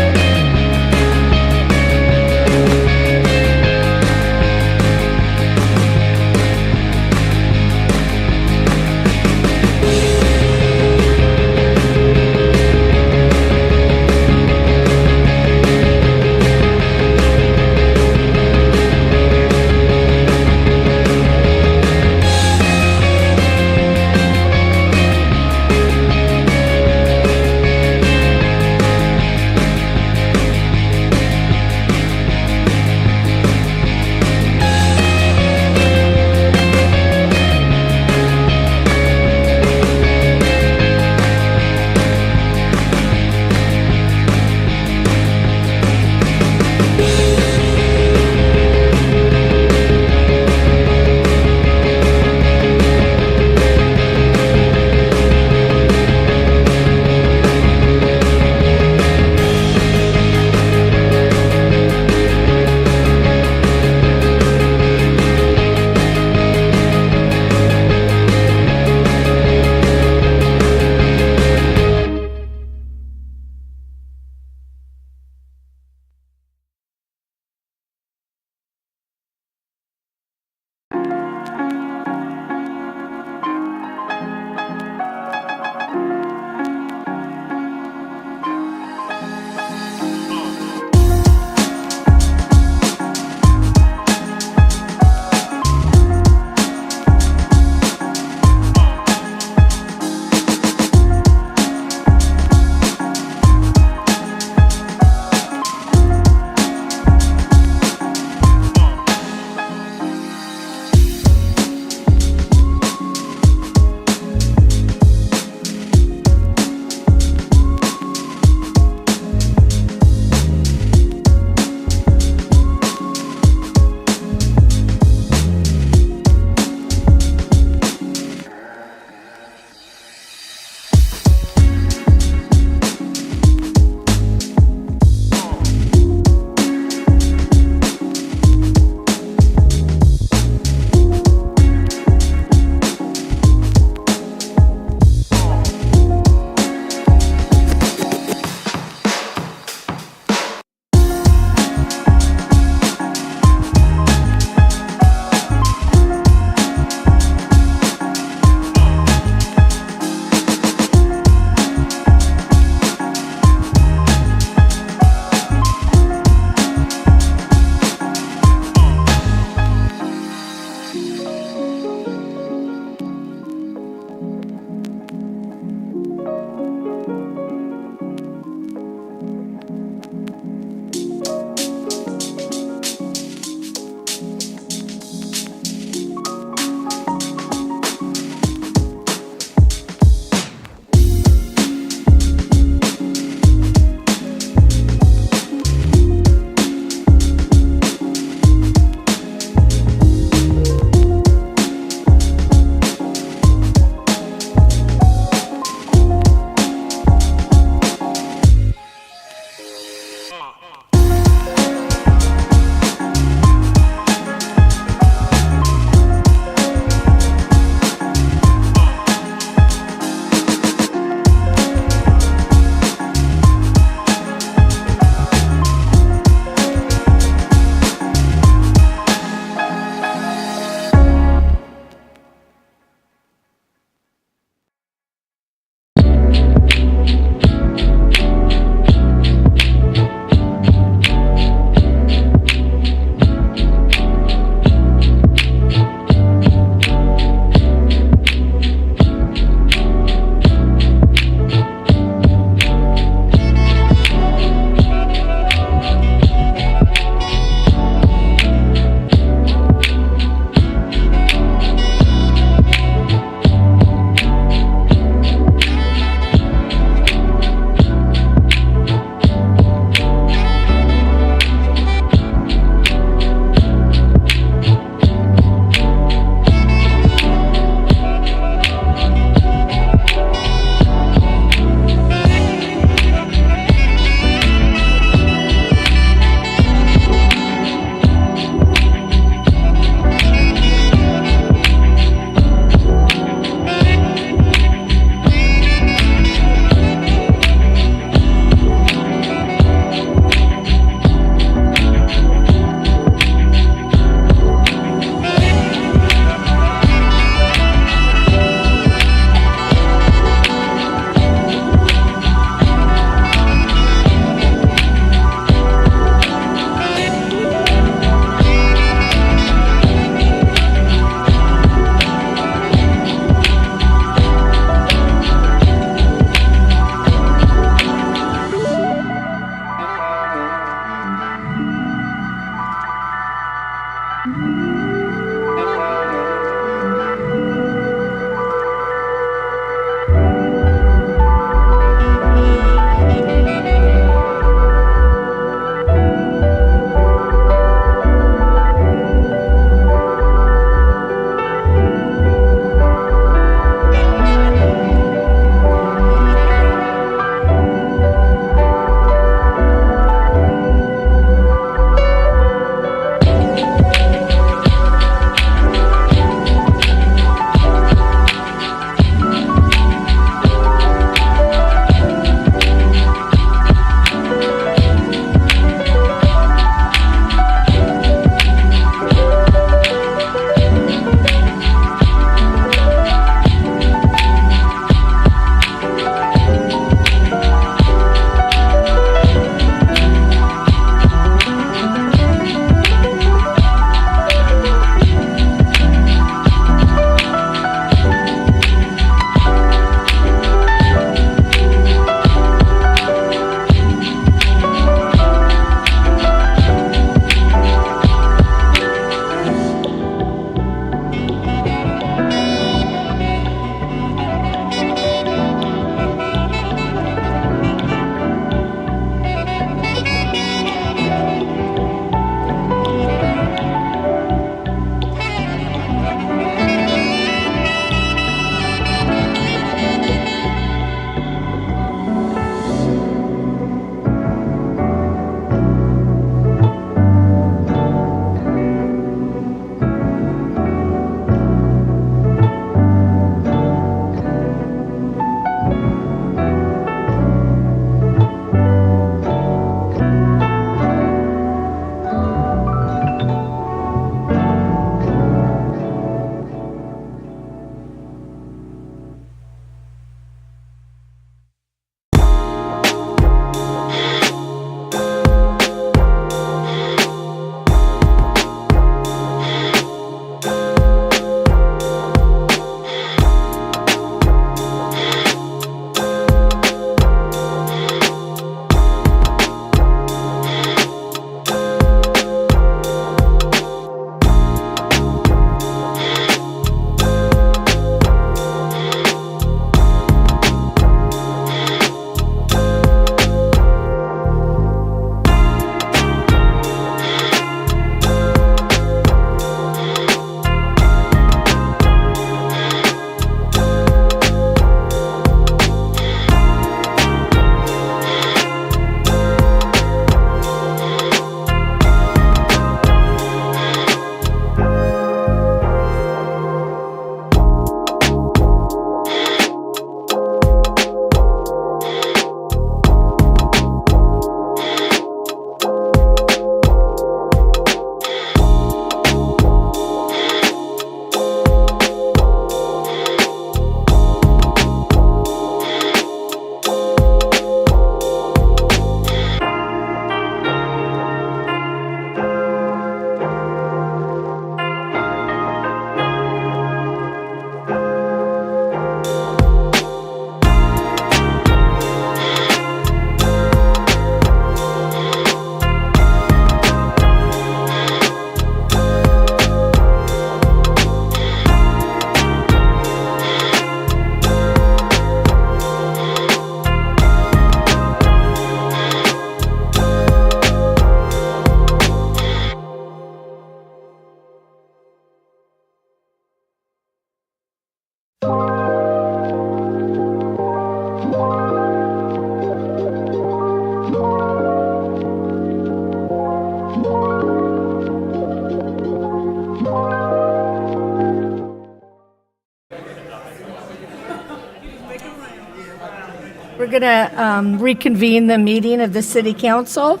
going to reconvene the meeting of the city council.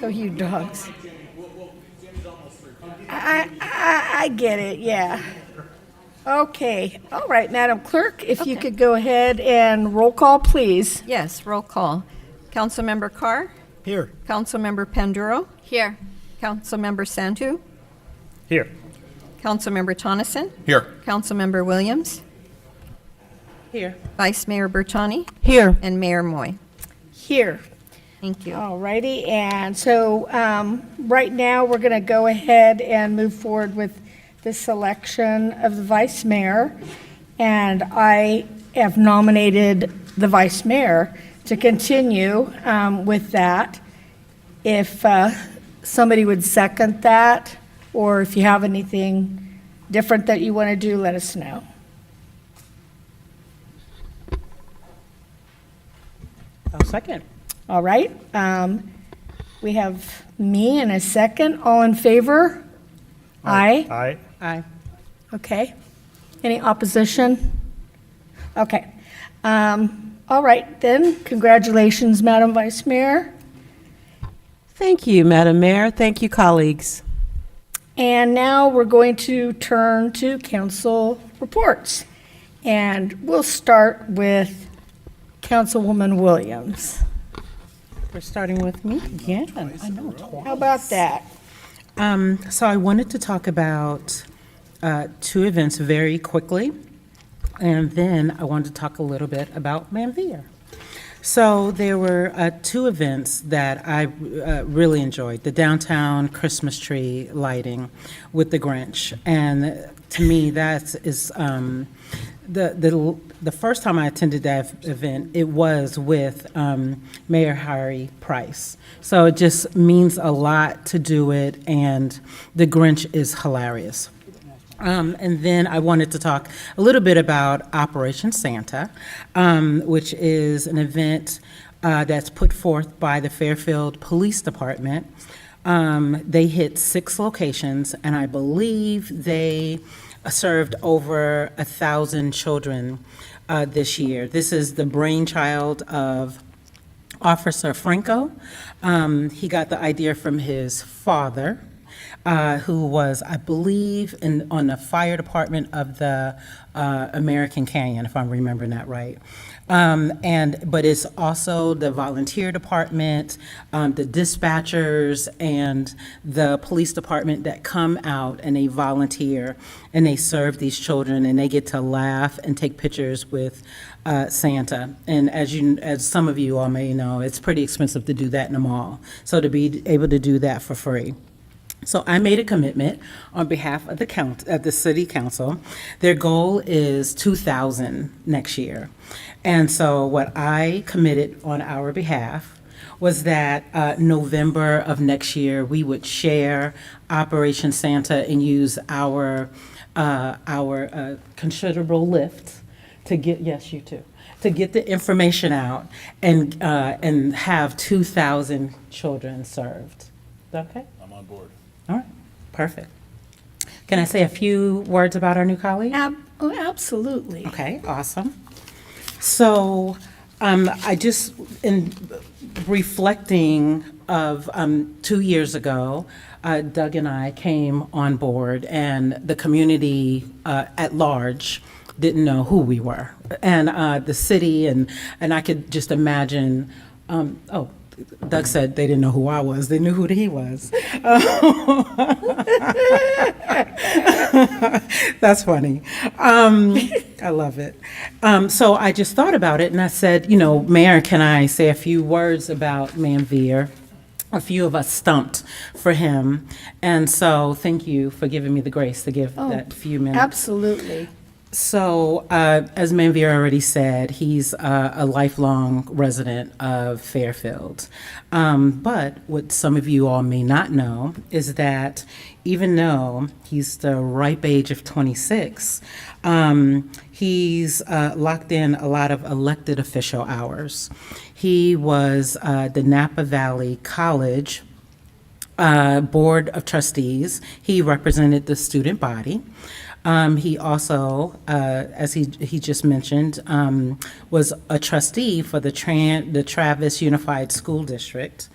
Oh, you dogs. I get it, yeah. Okay, all right, Madam Clerk, if you could go ahead and roll call, please. Yes, roll call. Councilmember Carr? Here. Councilmember Panduro? Here. Councilmember Santu? Here. Councilmember Tonneson? Here. Councilmember Williams? Here. Vice Mayor Bertani? Here. And Mayor Moy? Here. Thank you. All righty, and so right now, we're going to go ahead and move forward with the selection of the vice mayor, and I have nominated the vice mayor to continue with that. If somebody would second that, or if you have anything different that you want to do, let us know. I'll second. All right, we have me and a second. All in favor? Aye. Aye. Aye. Okay. Any opposition? Okay. All right, then, congratulations, Madam Vice Mayor. Thank you, Madam Mayor. Thank you, colleagues. And now we're going to turn to council reports. And we'll start with Councilwoman Williams. We're starting with me again. I know. How about that? So I wanted to talk about two events very quickly, and then I wanted to talk a little bit about Manvere. So there were two events that I really enjoyed: the downtown Christmas tree lighting with the Grinch, and to me that is the first time I attended that event. It was with Mayor Harry Price, so it just means a lot to do it, and the Grinch is hilarious. And then I wanted to talk a little bit about Operation Santa, which is an event that's put forth by the Fairfield Police Department. They hit 6 locations, and I believe they served over 1,000 children this year. This is the brainchild of Officer Franco. He got the idea from his father, who was, I believe, on the fire department of the American Canyon, if I'm remembering that right. But it's also the volunteer department, the dispatchers, and the police department that come out and they volunteer and they serve these children, and they get to laugh and take pictures with Santa. And as some of you all may know, it's pretty expensive to do that in a mall. So to be able to do that for free. So I made a commitment on behalf of the city council. Their goal is 2,000 next year. And so what I committed on our behalf was that November of next year, we would share Operation Santa and use our considerable lift to get, yes, you too, to get the information out and have 2,000 children served. Okay? I'm on board. All right, perfect. Can I say a few words about our new colleague? Absolutely. Okay, awesome. So I just, in reflecting of 2 years ago, Doug and I came on board, and the community at large didn't know who we were. And the city, and I could just imagine, Doug said they didn't know who I was. They knew who he was. That's funny. I love it. So I just thought about it, and I said, Mayor, can I say a few words about Manvere? A few of us stumped for him. And so thank you for giving me the grace to give that few minutes. Absolutely. So, as Manvere already said, he's a lifelong resident of Fairfield. But what some of you all may not know is that even though he's the ripe age of 26, he's locked in a lot of elected official hours. He was the Napa Valley College Board of Trustees. He represented the student body. He also, as he just mentioned, was a trustee for the Travis Unified School District,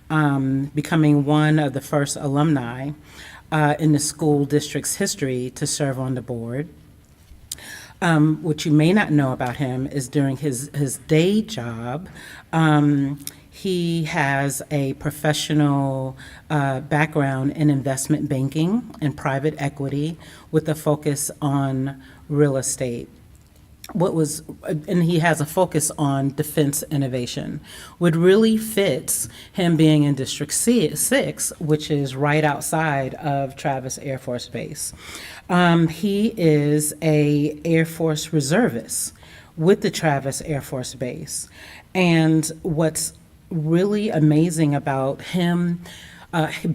becoming one of the first alumni in the school district's history to serve on the board. What you may not know about him is during his day job, he has a professional background in investment banking and private equity with a focus on real estate. And he has a focus on defense innovation. What really fits him being in District 6, which is right outside of Travis Air Force Base. He is a Air Force reservist with the Travis Air Force Base. And what's really amazing about him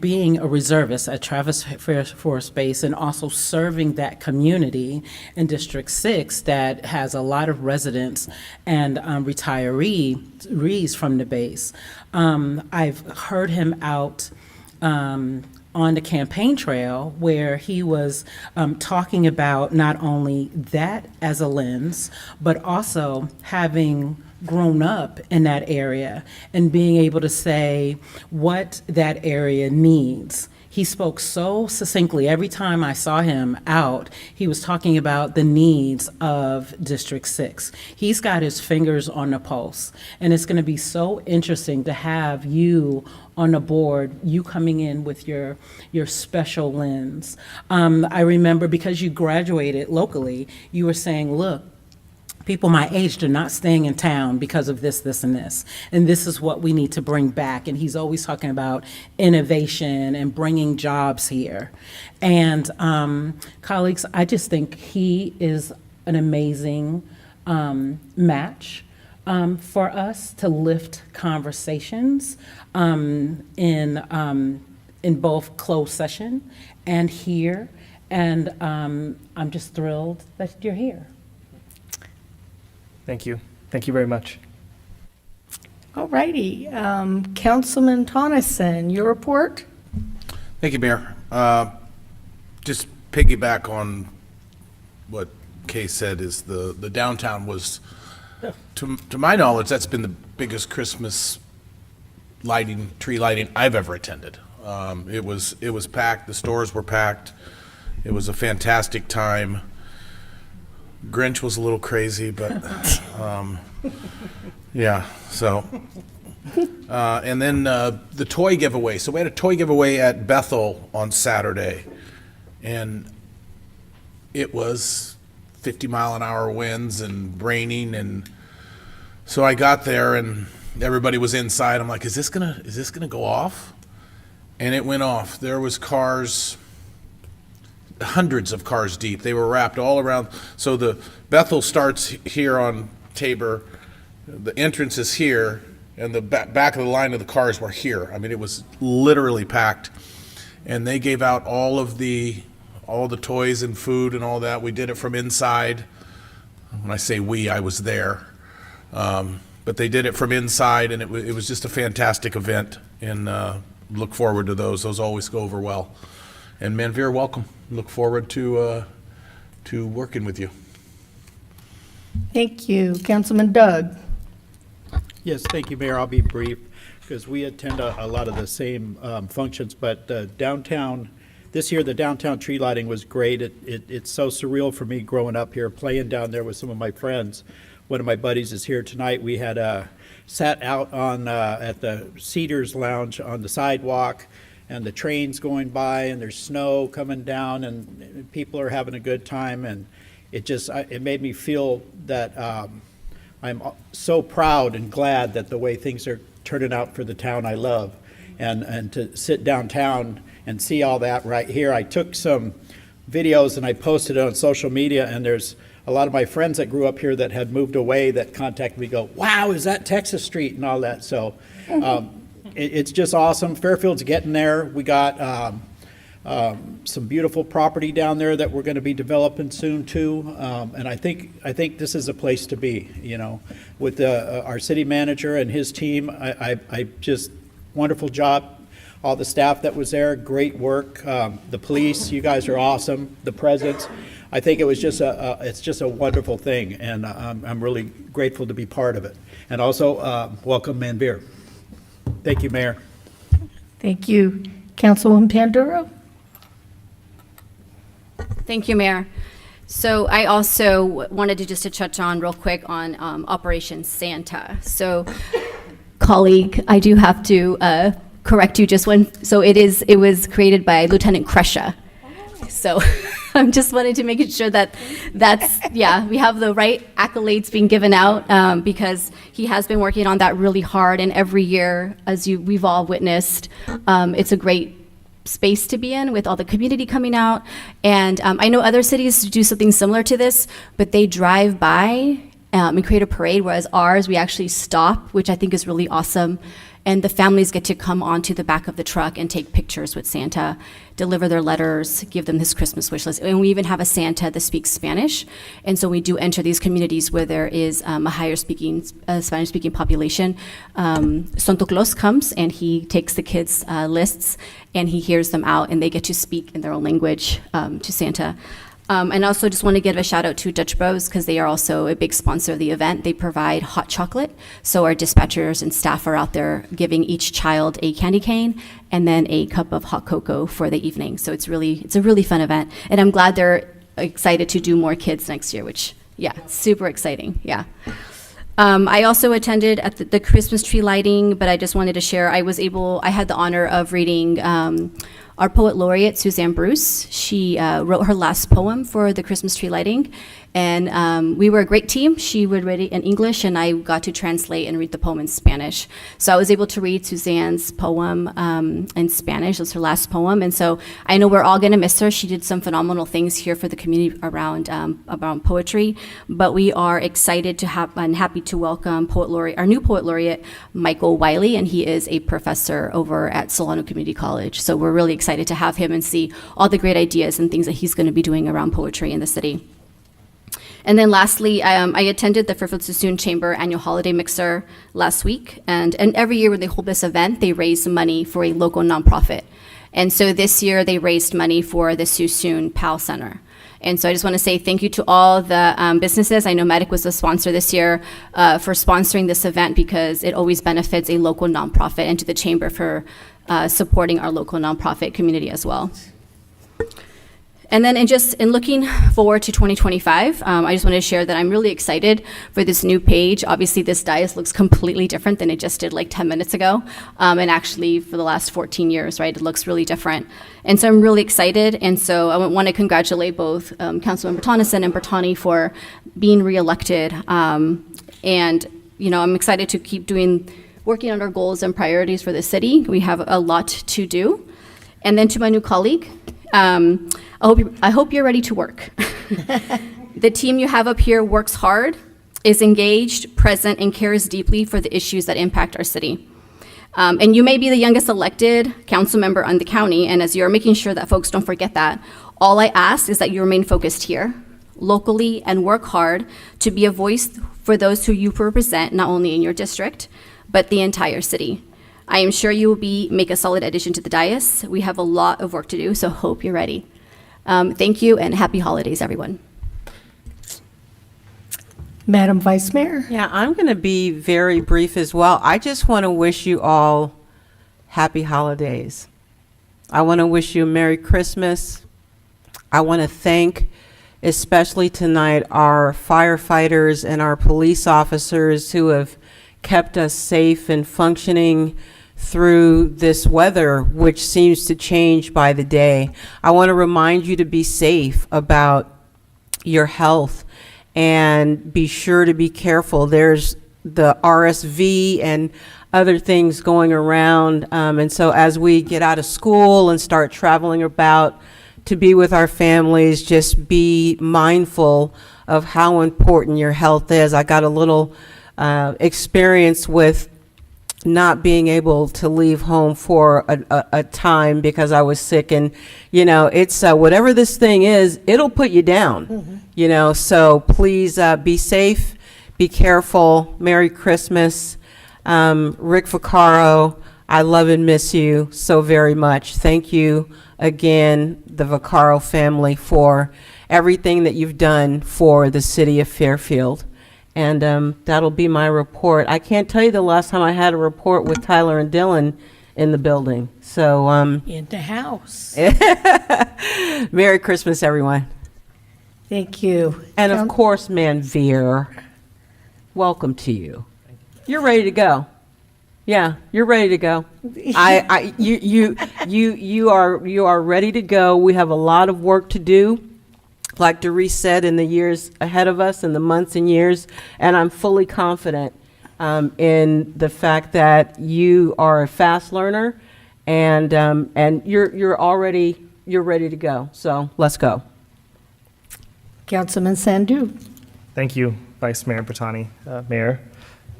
being a reservist at Travis Air Force Base and also serving that community in District 6 that has a lot of residents and retirees from the base. I've heard him out on the campaign trail where he was talking about not only that as a lens, but also having grown up in that area and being able to say what that area needs. He spoke so succinctly. Every time I saw him out, he was talking about the needs of District 6. He's got his fingers on the pulse, and it's going to be so interesting to have you on the board, you coming in with your special lens. I remember because you graduated locally, you were saying, look, people my age are not staying in town because of this, this, and this. And this is what we need to bring back. And he's always talking about innovation and bringing jobs here. And colleagues, I just think he is an amazing match for us to lift conversations in both closed session and here. And I'm just thrilled that you're here. Thank you. Thank you very much. All righty. Councilman Tonneson, your report? Thank you, Mayor. Just piggyback on what Kay said is the downtown was, to my knowledge, that's been the biggest Christmas tree lighting I've ever attended. It was packed. The stores were packed. It was a fantastic time. Grinch was a little crazy, but yeah, so. And then the toy giveaway. So we had a toy giveaway at Bethel on Saturday, and it was 50-mile-an-hour winds and raining, and so I got there and everybody was inside. I'm like, is this gonna go off? And it went off. There was cars, hundreds of cars deep. They were wrapped all around. So the Bethel starts here on Tabor. The entrance is here, and the back of the line of the cars were here. I mean, it was literally packed. And they gave out all the toys and food and all that. We did it from inside. When I say we, I was there. But they did it from inside, and it was just a fantastic event. And look forward to those. Those always go over well. And Manveer, welcome. Look forward to working with you. Thank you. Councilman Doug. Yes, thank you, Mayor. I'll be brief because we attend a lot of the same functions, but downtown, this year the downtown tree lighting was great. It's so surreal for me growing up here, playing down there with some of my friends. One of my buddies is here tonight. We had sat out on at the Cedars Lounge on the sidewalk, and the train's going by, and there's snow coming down, and people are having a good time, and it made me feel that I'm so proud and glad that the way things are turning out for the town I love, and to sit downtown and see all that right here. I took some videos and I posted it on social media, and there's a lot of my friends that grew up here that had moved away that contacted me, go, wow, is that Texas Street and all that. So it's just awesome. Fairfield's getting there. We got some beautiful property down there that we're going to be developing soon too. And I think this is a place to be, with our city manager and his team. I just, wonderful job. All the staff that was there, great work. The police, you guys are awesome. The presence. I think it was just it's just a wonderful thing, and I'm really grateful to be part of it. And also, welcome Manveer. Thank you, Mayor. Thank you. Councilwoman Panduro? Thank you, Mayor. So I also wanted to just to touch on real quick on Operation Santa. So, colleague, I do have to correct you just one. So it was created by Lieutenant Kresha. So I'm just wanting to make sure that we have the right accolades being given out because he has been working on that really hard. And every year, as we've all witnessed, it's a great space to be in with all the community coming out. And I know other cities do something similar to this, but they drive by and create a parade, whereas ours, we actually stop, which I think is really awesome. And the families get to come onto the back of the truck and take pictures with Santa, deliver their letters, give them his Christmas wish list. And we even have a Santa that speaks Spanish. And so we do enter these communities where there is a higher Spanish-speaking population. Santo Claus comes and he takes the kids' lists and he hears them out and they get to speak in their own language to Santa. And also just want to give a shout out to Dutch Bros because they are also a big sponsor of the event. They provide hot chocolate. So our dispatchers and staff are out there giving each child a candy cane and then a cup of hot cocoa for the evening. So it's a really fun event. And I'm glad they're excited to do more kids next year, which, yeah, super exciting. Yeah. I also attended at the Christmas tree lighting, but I just wanted to share, I had the honor of reading our poet laureate, Suzanne Bruce. She wrote her last poem for the Christmas tree lighting, and we were a great team. She would read it in English, and I got to translate and read the poem in Spanish. So I was able to read Suzanne's poem in Spanish. It was her last poem, and so I know we're all going to miss her. She did some phenomenal things here for the community around poetry, but we are excited to have and happy to welcome our new poet laureate, Michael Wiley, and he is a professor over at Solano Community College. So we're really excited to have him and see all the great ideas and things that he's going to be doing around poetry in the city. And then lastly, I attended the Fairfield Sassoon Chamber annual holiday mixer last week. And every year when they hold this event, they raise money for a local nonprofit. And so this year they raised money for the Sassoon PAL Center. And so I just want to say thank you to all the businesses. I know Medic was the sponsor this year for sponsoring this event because it always benefits a local nonprofit, and to the Chamber for supporting our local nonprofit community as well. And then in looking forward to 2025, I just wanted to share that I'm really excited for this new page. Obviously, this dais looks completely different than it just did like 10 minutes ago. And actually, for the last 14 years, right, it looks really different. And so I'm really excited. And so I want to congratulate both Councilmember Tonneson and Bertani for being reelected. And, I'm excited to keep working on our goals and priorities for the city. We have a lot to do. And then to my new colleague, I hope you're ready to work. The team you have up here works hard, is engaged, present, and cares deeply for the issues that impact our city. And you may be the youngest elected council member on the county, and as you're making sure that folks don't forget that, all I ask is that you remain focused here, locally, and work hard to be a voice for those who you represent, not only in your district, but the entire city. I am sure you will make a solid addition to the dais. We have a lot of work to do, so hope you're ready. Thank you, and happy holidays, everyone. Madam Vice Mayor? Yeah, I'm going to be very brief as well. I just want to wish you all happy holidays. I want to wish you a Merry Christmas. I want to thank, especially tonight, our firefighters and our police officers who have kept us safe and functioning through this weather, which seems to change by the day. I want to remind you to be safe about your health and be sure to be careful. There's the RSV and other things going around. And so as we get out of school and start traveling about to be with our families, just be mindful of how important your health is. I got a little experience with not being able to leave home for a time because I was sick, and it's whatever this thing is, it'll put you down. So please be safe, be careful. Merry Christmas. Rick Vaccaro, I love and miss you so very much. Thank you again, the Vaccaro family, for everything that you've done for the city of Fairfield. And that'll be my report. I can't tell you the last time I had a report with Tyler and Dylan in the building. So, In the house. Merry Christmas, everyone. Thank you. And of course, Manveer, welcome to you. You're ready to go. Yeah, you're ready to go. You are ready to go. We have a lot of work to do, like Doris said, in the years ahead of us, in the months and years. And I'm fully confident in the fact that you are a fast learner, and you're ready to go. So let's go. Councilman Sandhu. Thank you, Vice Mayor Bertani, Mayor,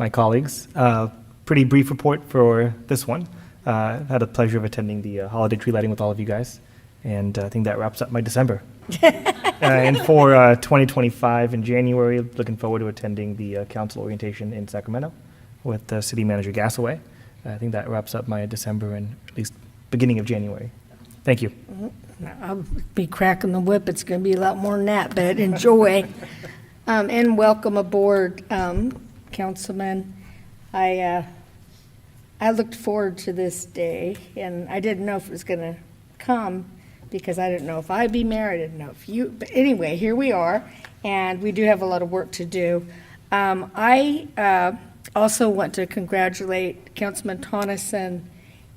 my colleagues. Pretty brief report for this one. I've had the pleasure of attending the holiday tree lighting with all of you guys, and I think that wraps up my December. And for 2025 in January, looking forward to attending the council orientation in Sacramento with City Manager Gassaway. I think that wraps up my December and at least beginning of January. Thank you. I'll be cracking the whip. It's going to be a lot more than that, but enjoy. And welcome aboard, Councilman. I looked forward to this day, and I didn't know if it was going to come because I didn't know if I'd be mayor. I didn't know if you. But anyway, here we are, and we do have a lot of work to do. I also want to congratulate Councilman Tonneson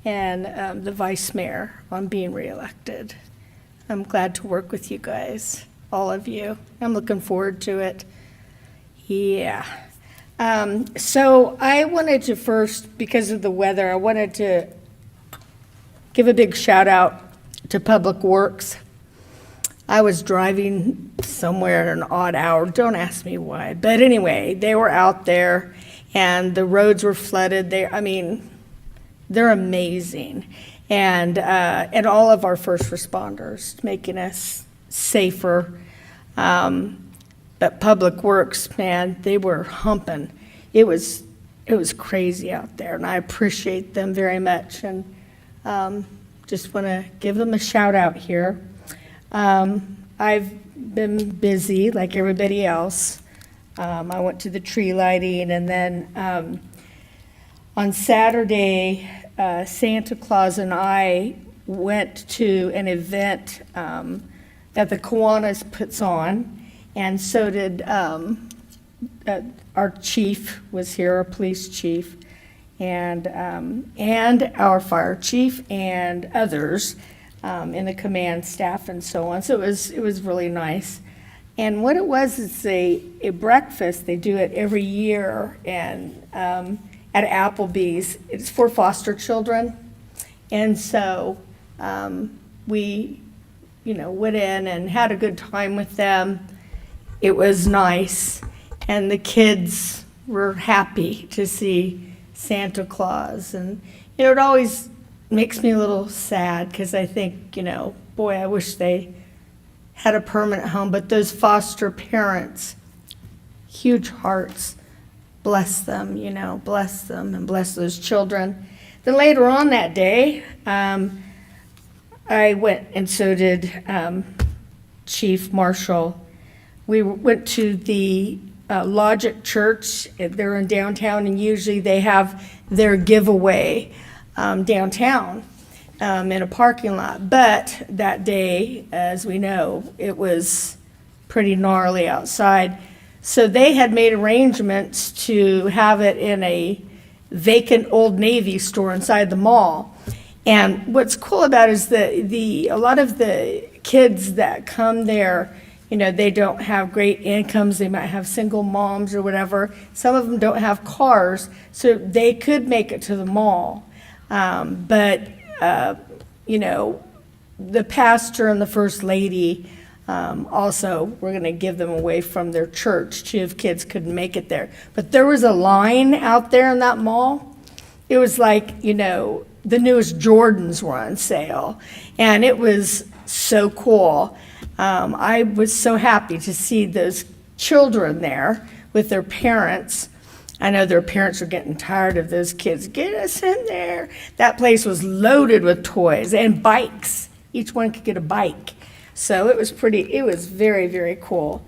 and the vice mayor on being reelected. I'm glad to work with you guys, all of you. I'm looking forward to it. Yeah. So I wanted to first, because of the weather, I wanted to give a big shout out to Public Works. I was driving somewhere at an odd hour, don't ask me why, but anyway, they were out there and the roads were flooded. They're amazing. And all of our first responders making us safer. But Public Works, man, they were humping. It was crazy out there, and I appreciate them very much. And just want to give them a shout out here. I've been busy like everybody else. I went to the tree lighting, and then on Saturday, Santa Claus and I went to an event that the Kiwanis puts on, and so did our chief was here, our police chief, and our fire chief and others in the command staff and so on. So it was really nice. And what it was is a breakfast. They do it every year, and at Applebee's. It's for foster children. And so we, went in and had a good time with them. It was nice. And the kids were happy to see Santa Claus. And, it always makes me a little sad because I think, boy, I wish they had a permanent home. But those foster parents, huge hearts. Bless them, bless them and bless those children. Then later on that day, I went, and so did Chief Marshall. We went to the Logic Church. They're in downtown, and usually they have their giveaway downtown in a parking lot. But that day, as we know, it was pretty gnarly outside. So they had made arrangements to have it in a vacant Old Navy store inside the mall. And what's cool about it is a lot of the kids that come there, they don't have great incomes. They might have single moms or whatever. Some of them don't have cars, so they could make it to the mall. But the pastor and the first lady also, we're going to give them away from their church too if kids couldn't make it there. But there was a line out there in that mall. It was like, the newest Jordans were on sale. And it was so cool. I was so happy to see those children there with their parents. I know their parents are getting tired of those kids. Get us in there. That place was loaded with toys and bikes. Each one could get a bike. So it was very, very cool.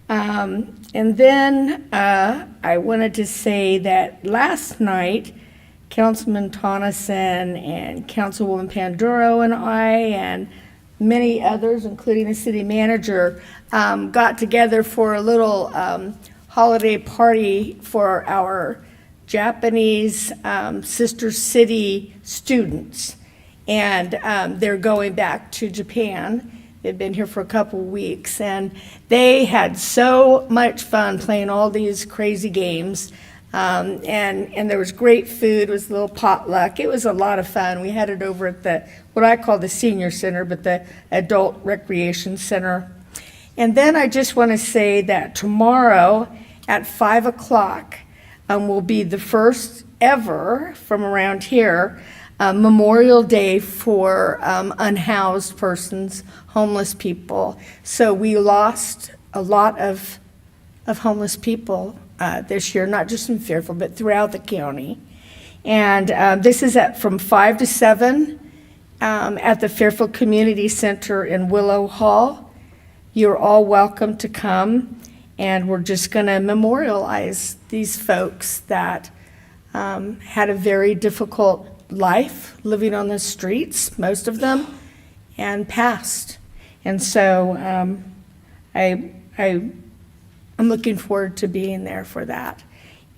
And then I wanted to say that last night, Councilman Tonneson and Councilwoman Panduro and I and many others, including the city manager, got together for a little holiday party for our Japanese sister city students. And they're going back to Japan. They've been here for a couple weeks, and they had so much fun playing all these crazy games. And there was great food. It was a little potluck. It was a lot of fun. We had it over at what I call the senior center, but the adult recreation center. And then I just want to say that tomorrow at 5 o'clock will be the first ever from around here Memorial Day for unhoused persons, homeless people. So we lost a lot of homeless people this year, not just in Fairfield, but throughout the county. And this is from 5 to 7 at the Fairfield Community Center in Willow Hall. You're all welcome to come, and we're just going to memorialize these folks that had a very difficult life living on the streets, most of them, and passed. And so I'm looking forward to being there for that.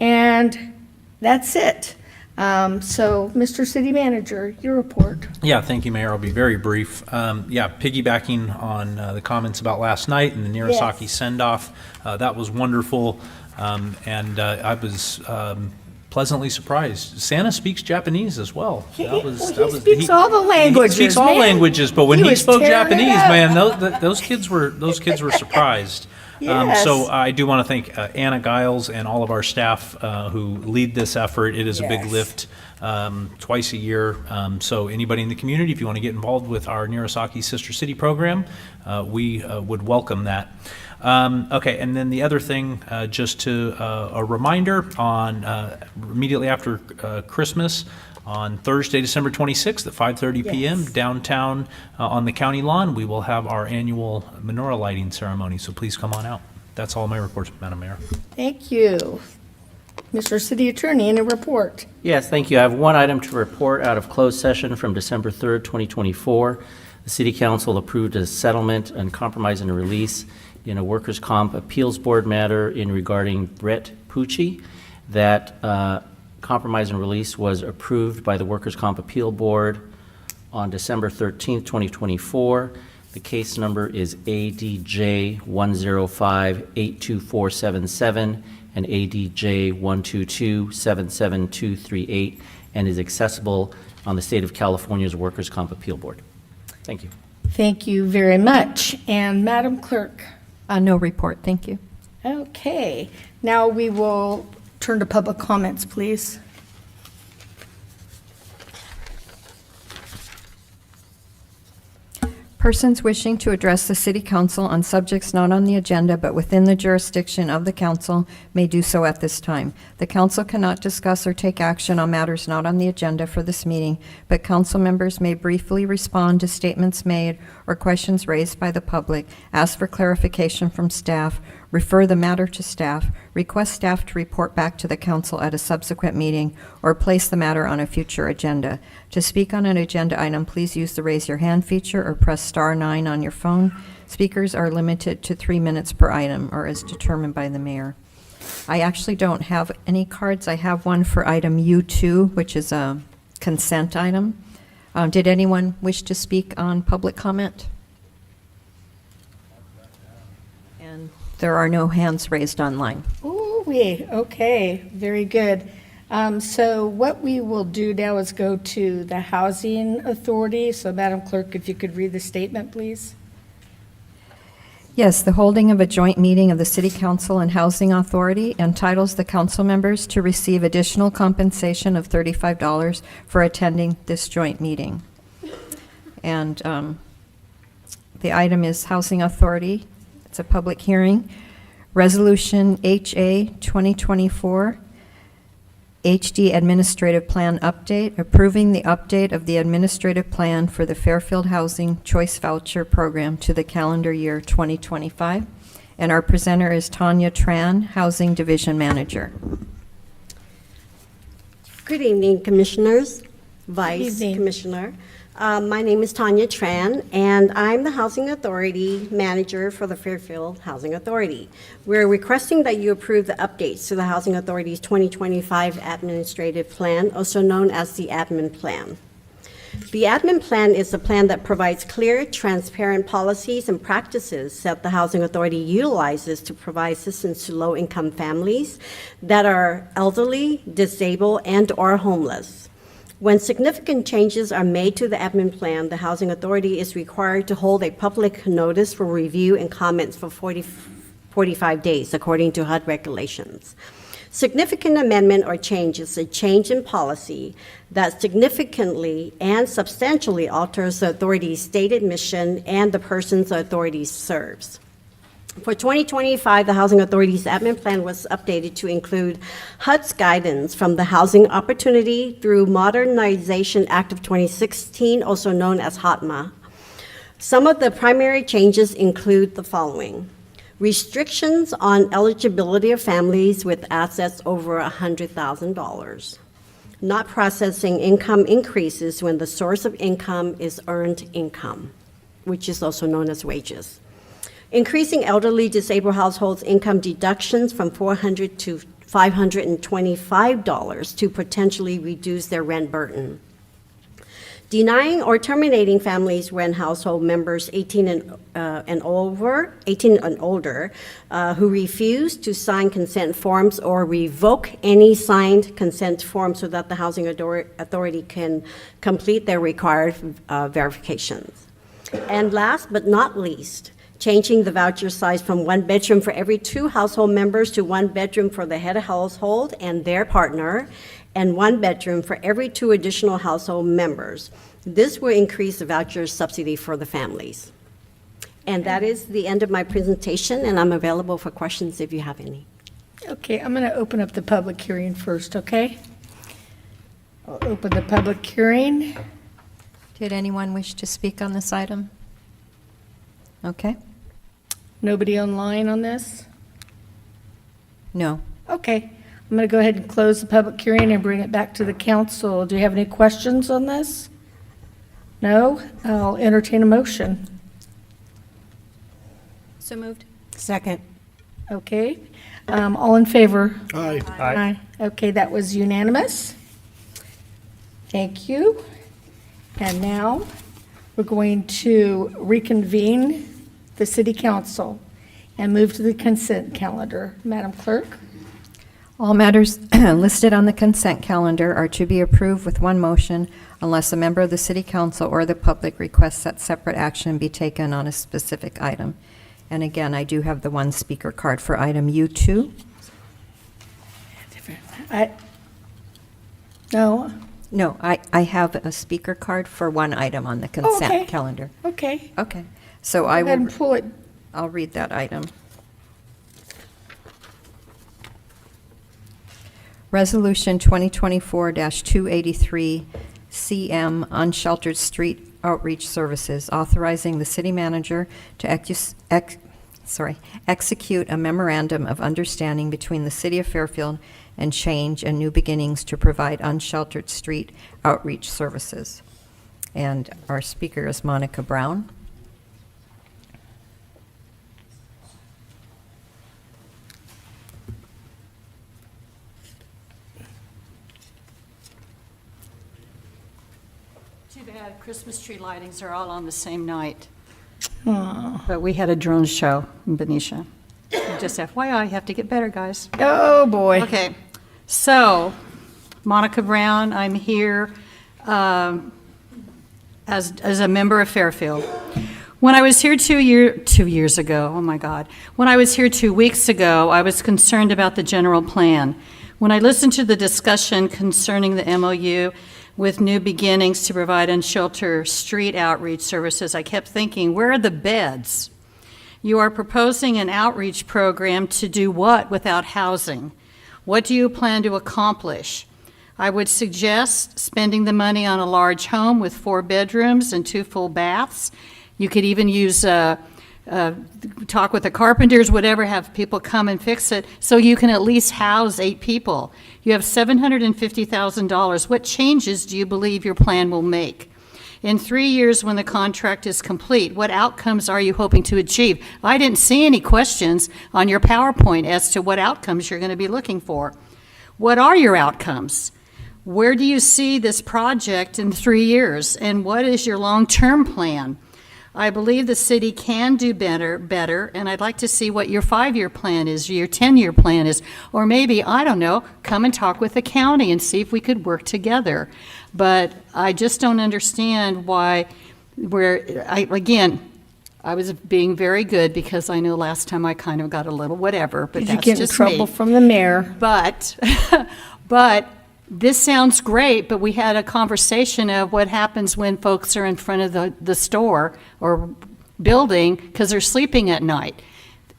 And that's it. So, Mr. City Manager, your report. Yeah, thank you, Mayor. I'll be very brief. Piggybacking on the comments about last night and the Nirasaki Yes. send-off, that was wonderful. And I was pleasantly surprised. Santa speaks Japanese as well. He speaks all the languages, He speaks all man. languages, but when He he was spoke tearing it Japanese, up. man, those kids were surprised. Yes. So I do want to thank Anna Giles and all of our staff who lead this effort. It is a big Yes. lift twice a year. So anybody in the community, if you want to get involved with our Nirasaki Sister City program, we would welcome that. Okay, and then the other thing, just to a reminder on immediately after Christmas, on Thursday, December 26th at 5:30 p.m. Yes. downtown on the county lawn, we will have our annual menorah lighting ceremony, so please come on out. That's all my reports, Madam Mayor. Thank you. Mr. City Attorney, any report? Yes, thank you. I have one item to report out of closed session from December 3rd, 2024. The City Council approved a settlement and compromise and a release in a workers' comp appeals board matter in regarding Brett Pucci. That compromise and release was approved by the Workers' Comp Appeal Board on December 13th, 2024. The case number is ADJ 105-82477 and ADJ 122-77238 and is accessible on the State of California's Workers' Comp Appeal Board. Thank you. Thank you very much. And Madam Clerk? No report, thank you. Okay. Now we will turn to public comments, please. Persons wishing to address the City Council on subjects not on the agenda but within the jurisdiction of the council may do so at this time. The council cannot discuss or take action on matters not on the agenda for this meeting, but council members may briefly respond to statements made or questions raised by the public, ask for clarification from staff, refer the matter to staff, request staff to report back to the council at a subsequent meeting, or place the matter on a future agenda. To speak on an agenda item, please use the raise your hand feature or press star 9 on your phone. Speakers are limited to 3 minutes per item, or as determined by the mayor. I actually don't have any cards. I have one for item U2, which is a consent item. Did anyone wish to speak on public comment? And there are no hands raised online. Ooh, okay, very good. So what we will do now is go to the Housing Authority. So Madam Clerk, if you could read the statement, please. Yes, the holding of a joint meeting of the City Council and Housing Authority entitles the council members to receive additional compensation of $35 for attending this joint meeting. And the item is Housing Authority. It's a public hearing. Resolution HA 2024 HD Administrative Plan Update, approving the update of the administrative plan for the Fairfield Housing Choice Voucher Program to the calendar year 2025. And our presenter is Tanya Tran, Housing Division Manager. Good evening, Commissioners, Vice evening. Commissioner. My name is Tanya Tran, and I'm the Housing Authority Manager for the Fairfield Housing Authority. We're requesting that you approve the updates to the Housing Authority's 2025 Administrative Plan, also known as the Admin Plan. The Admin Plan is a plan that provides clear, transparent policies and practices that the Housing Authority utilizes to provide assistance to low-income families that are elderly, disabled, and/or homeless. When significant changes are made to the admin plan, the Housing Authority is required to hold a public notice for review and comments for 45 days, according to HUD regulations. Significant amendment or change is a change in policy that significantly and substantially alters the authority's stated mission and the persons the authority serves. For 2025, the Housing Authority's admin plan was updated to include HUD's guidance from the Housing Opportunity through Modernization Act of 2016, also known as HOTMA. Some of the primary changes include the following: restrictions on eligibility of families with assets over $100,000, not processing income increases when the source of income is earned income, which is also known as wages. Increasing elderly disabled households' income deductions from $400 to $525 to potentially reduce their rent burden. Denying or terminating families when household members 18 and older who refuse to sign consent forms or revoke any signed consent form so that the Housing Authority can complete their required verifications. And last but not least, changing the voucher size from 1 bedroom for every 2 household members to 1 bedroom for the head of household and their partner, and 1 bedroom for every 2 additional household members. This will increase the voucher subsidy for the families. And that is the end of my presentation, and I'm available for questions if you have any. Okay, I'm going to open up the public hearing first, okay? I'll open the public hearing. Did anyone wish to speak on this item? Okay. Nobody online on this? No. Okay, I'm going to go ahead and close the public hearing and bring it back to the council. Do you have any questions on this? No? I'll entertain a motion. So moved. Second. Okay, all in favor? Aye. Aye. Okay, that was unanimous. Thank you. And now, we're going to reconvene the city council and move to the consent calendar. Madam Clerk? All matters listed on the consent calendar are to be approved with one motion unless a member of the city council or the public requests that separate action be taken on a specific item. And again, I do have the one speaker card for item U2. No, I have a speaker card for one item on the consent calendar. Okay. Okay. So Go I ahead will, and pull it. I'll read that item. Resolution 2024-283 CM Unsheltered Street Outreach Services, authorizing the city manager to execute a memorandum of understanding between the city of Fairfield and Change and New Beginnings to provide unsheltered street outreach services. And our speaker is Monica Brown. Too bad Christmas tree lightings are all on the same night. Aw. But we had a drone show in Benicia. Just FYI, have to get better, guys. Oh, boy. Okay, so Monica Brown, I'm here as a member of Fairfield. When I was here 2 years ago, oh my God, when I was here 2 weeks ago, I was concerned about the general plan. When I listened to the discussion concerning the MOU with New Beginnings to provide unsheltered street outreach services, I kept thinking, where are the beds? You are proposing an outreach program to do what without housing? What do you plan to accomplish? I would suggest spending the money on a large home with 4 bedrooms and 2 full baths. You could even use, talk with the carpenters, whatever, have people come and fix it, so you can at least house 8 people. You have $750,000. What changes do you believe your plan will make? In 3 years, when the contract is complete, what outcomes are you hoping to achieve? I didn't see any questions on your PowerPoint as to what outcomes you're going to be looking for. What are your outcomes? Where do you see this project in 3 years? And what is your long-term plan? I believe the city can do better, and I'd like to see what your 5-year plan is, your 10-year plan is, or maybe, I don't know, come and talk with the county and see if we could work together. But I just don't understand why I was being very good because I know last time I kind of got a little whatever, but Did that's you get in just trouble me. from the mayor? But this sounds great, but we had a conversation of what happens when folks are in front of the store or building because they're sleeping at night.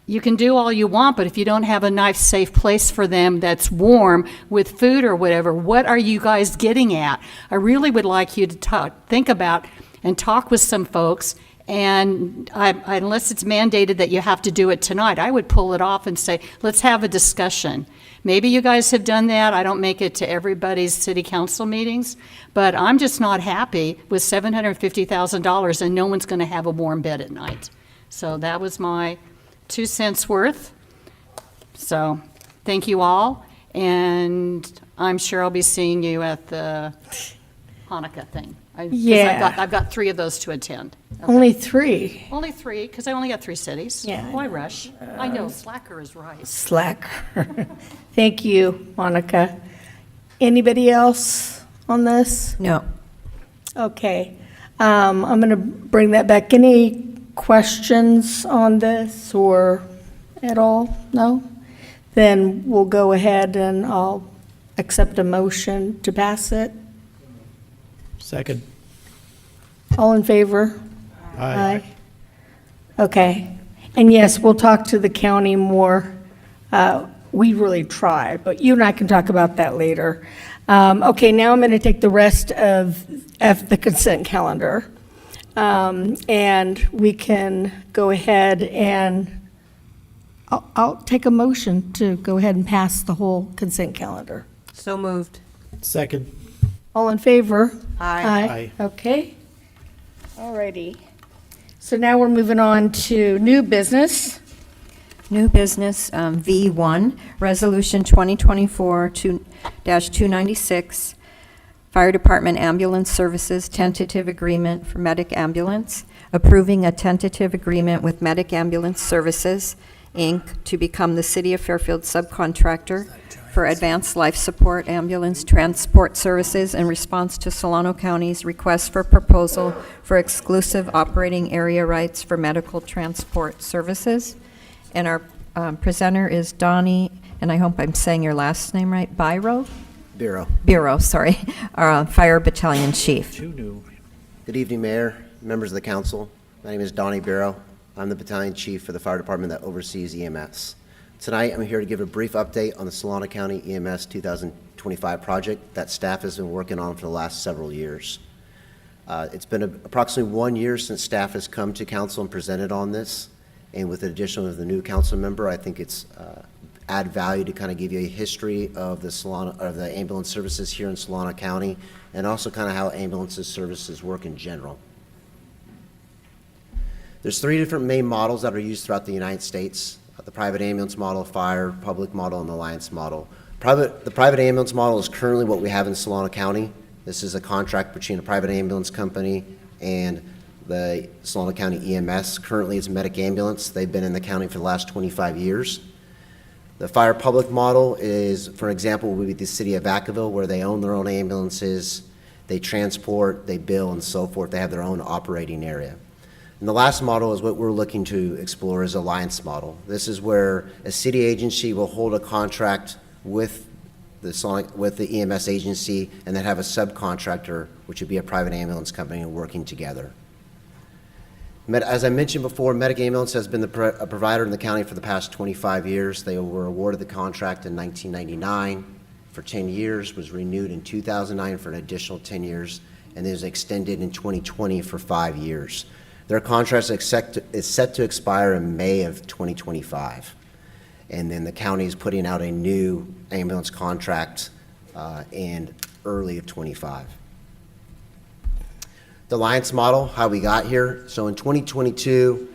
You can do all you want, but if you don't have a nice, safe place for them that's warm with food or whatever, what are you guys getting at? I really would like you to think about and talk with some folks. And unless it's mandated that you have to do it tonight, I would pull it off and say, let's have a discussion. Maybe you guys have done that. I don't make it to everybody's city council meetings, but I'm just not happy with $750,000 and no one's going to have a warm bed at night. So that was my 2 cents worth. So thank you all. And I'm sure I'll be seeing you at the Hanukkah thing. 'Cause Yeah. I've got 3 of those to attend. Only 3. Only 3, because I only got 3 cities. Yeah. Why rush? I know, slacker is right. Slacker. Thank you, Monica. Anybody else on this? No. Okay. I'm going to bring that back. Any questions on this or at all? No? Then we'll go ahead and I'll accept a motion to pass it. Second. All in favor? Aye. Okay. And yes, we'll talk to the county more. We really try, but you and I can talk about that later. Okay, now I'm going to take the rest of the consent calendar. And we can go ahead and I'll take a motion to go ahead and pass the whole consent calendar. So moved. Second. All in favor? Aye. Aye. Okay. All righty. So now we're moving on to new business. New business, V1, Resolution 2024-296, Fire Department Ambulance Services Tentative Agreement for Medic Ambulance, approving a tentative agreement with Medic Ambulance Services, Inc., to become the City of Fairfield subcontractor for advanced life support ambulance transport services in response to Solano County's request for proposal for exclusive operating area rights for medical transport services. And our presenter is Donnie, and I hope I'm saying your last name right, Biro, sorry, our Fire Battalion Chief. Good evening, Mayor, members of the council. My name is Donnie Barrow. I'm the Battalion Chief for the Fire Department that oversees EMS. Tonight, I'm here to give a brief update on the Solano County EMS 2025 project that staff has been working on for the last several years. It's been approximately 1 year since staff has come to council and presented on this, and with the addition of the new council member, I think it's add value to kind of give you a history of the ambulance services here in Solano County, and also kind of how ambulance services work in general. There's 3 different main models that are used throughout the United States: the private ambulance model, fire, public model, and the alliance model. The private ambulance model is currently what we have in Solano County. This is a contract between a private ambulance company and the Solano County EMS. Currently, it's Medic Ambulance. They've been in the county for the last 25 years. The fire public model is, for example, would be the city of Vacaville, where they own their own ambulances, they transport, they bill, and so forth. They have their own operating area. And the last model is what we're looking to explore is alliance model. This is where a city agency will hold a contract with the EMS agency and then have a subcontractor, which would be a private ambulance company, working together. As I mentioned before, Medic Ambulance has been a provider in the county for the past 25 years. They were awarded the contract in 1999 for 10 years, was renewed in 2009 for an additional 10 years, and then was extended in 2020 for 5 years. Their contract is set to expire in May of 2025. And then the county is putting out a new ambulance contract in early of 25. The alliance model, how we got here. So in 2022,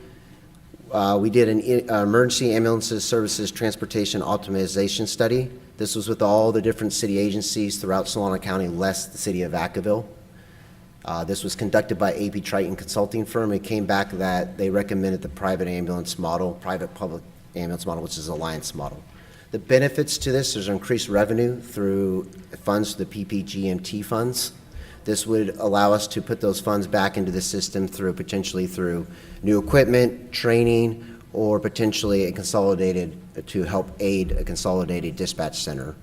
we did an emergency ambulances services transportation optimization study. This was with all the different city agencies throughout Solano County, less the city of Vacaville. This was conducted by AP Triton Consulting Firm. It came back that they recommended the private ambulance model, private-public ambulance model, which is alliance model. The benefits to this is increased revenue through funds, the PPGMT funds. This would allow us to put those funds back into the system potentially through new equipment, training, or potentially to help aid a consolidated dispatch center.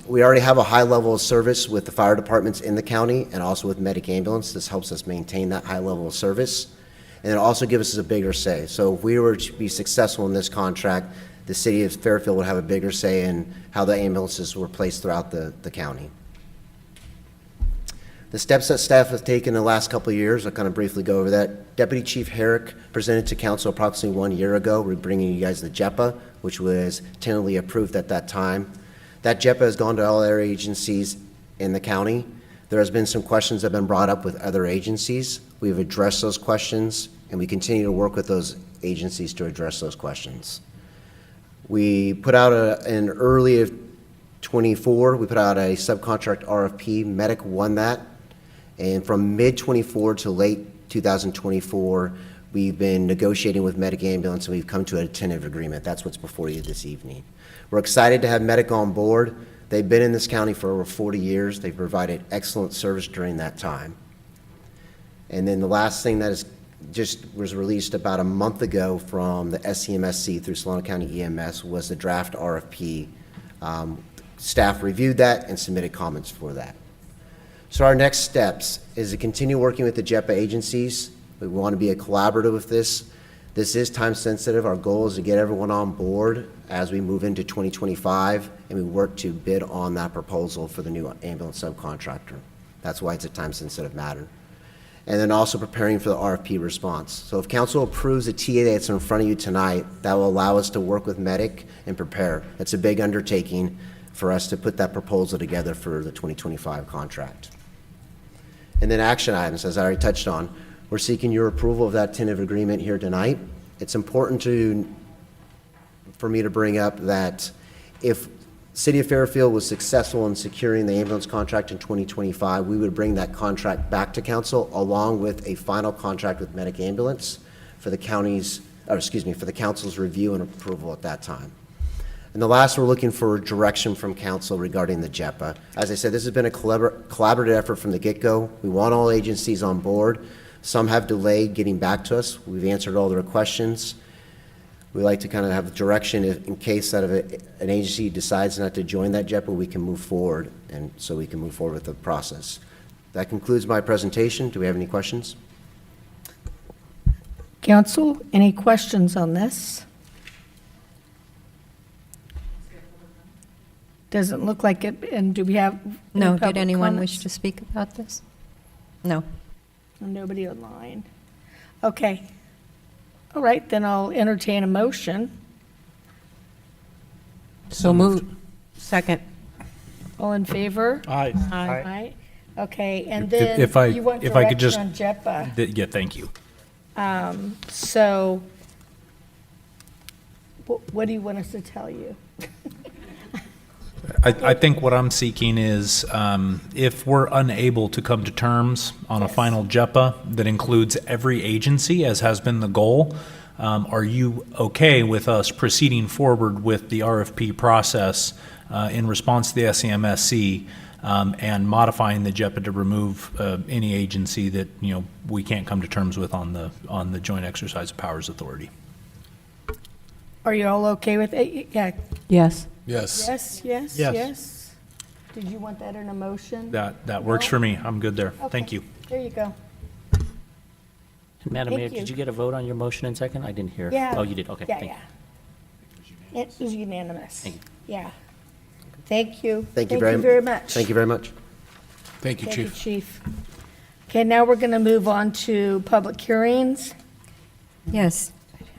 We already have a high level of service with the fire departments in the county and also with Medic Ambulance. This helps us maintain that high level of service. And it also gives us a bigger say. So if we were to be successful in this contract, the city of Fairfield would have a bigger say in how the ambulances were placed throughout the county. The steps that staff has taken in the last couple of years, I'll kind of briefly go over that. Deputy Chief Herrick presented to council approximately 1 year ago. We're bringing you guys the JEPA, which was tentatively approved at that time. That JEPA has gone to all other agencies in the county. There has been some questions that have been brought up with other agencies. We've addressed those questions, and we continue to work with those agencies to address those questions. We put out in early of 24, we put out a subcontract RFP. Medic won that. And from mid-24 to late 2024, we've been negotiating with Medic Ambulance, and we've come to a tentative agreement. That's what's before you this evening. We're excited to have Medic on board. They've been in this county for over 40 years. They've provided excellent service during that time. And then the last thing that was released about a month ago from the SCMSC through Solano County EMS was the draft RFP. Staff reviewed that and submitted comments for that. So our next steps is to continue working with the JEPA agencies. We want to be a collaborative with this. This is time sensitive. Our goal is to get everyone on board as we move into 2025 and we work to bid on that proposal for the new ambulance subcontractor. That's why it's a time sensitive matter. And then also preparing for the RFP response. So if council approves the TA that's in front of you tonight, that will allow us to work with Medic and prepare. It's a big undertaking for us to put that proposal together for the 2025 contract. And then action items, as I already touched on, we're seeking your approval of that tentative agreement here tonight. It's important for me to bring up that if City of Fairfield was successful in securing the ambulance contract in 2025, we would bring that contract back to council along with a final contract with Medic Ambulance for the for the council's review and approval at that time. And the last, we're looking for direction from council regarding the JEPA. As I said, this has been a collaborative effort from the get-go. We want all agencies on board. Some have delayed getting back to us. We've answered all their questions. We like to kind of have direction in case that if an agency decides not to join that JEPA, we can move forward, and so we can move forward with the process. That concludes my presentation. Do we have any questions? Council, any questions on this? Doesn't look like it, and do we have? No, any did public anyone comments? wish to speak about this? No. Nobody online. Okay. All right, then I'll entertain a motion. So moved. Second. All in favor? Aye. Aye. Okay, and If then I- you want if I could direction just- on JEPA. Yeah, thank you. So what do you want us to tell you? I think what I'm seeking is if we're unable to come to terms on a final JEPA that includes every agency, as has been the goal, are you okay with us proceeding forward with the RFP process in response to the SCMSC and modifying the JEPA to remove any agency that we can't come to terms with on the Joint Exercise of Powers Authority? Are you all okay with it? Yeah. Yes. Yes. Yes, yes, Yes. yes. Did you want that in a motion? That works for me. I'm good there. Thank Okay. you. There you go. Madam Thank Mayor, you. did you get a vote on your motion and second? I didn't hear. Yeah. Oh, you did, okay. Yeah, thank you. yeah. It was unanimous. Thank you. Yeah. Thank you. Thank you very much. Thank you very much. Thank you, Thank you, Chief. Chief. Okay, now we're going to move on to public hearings. Yes.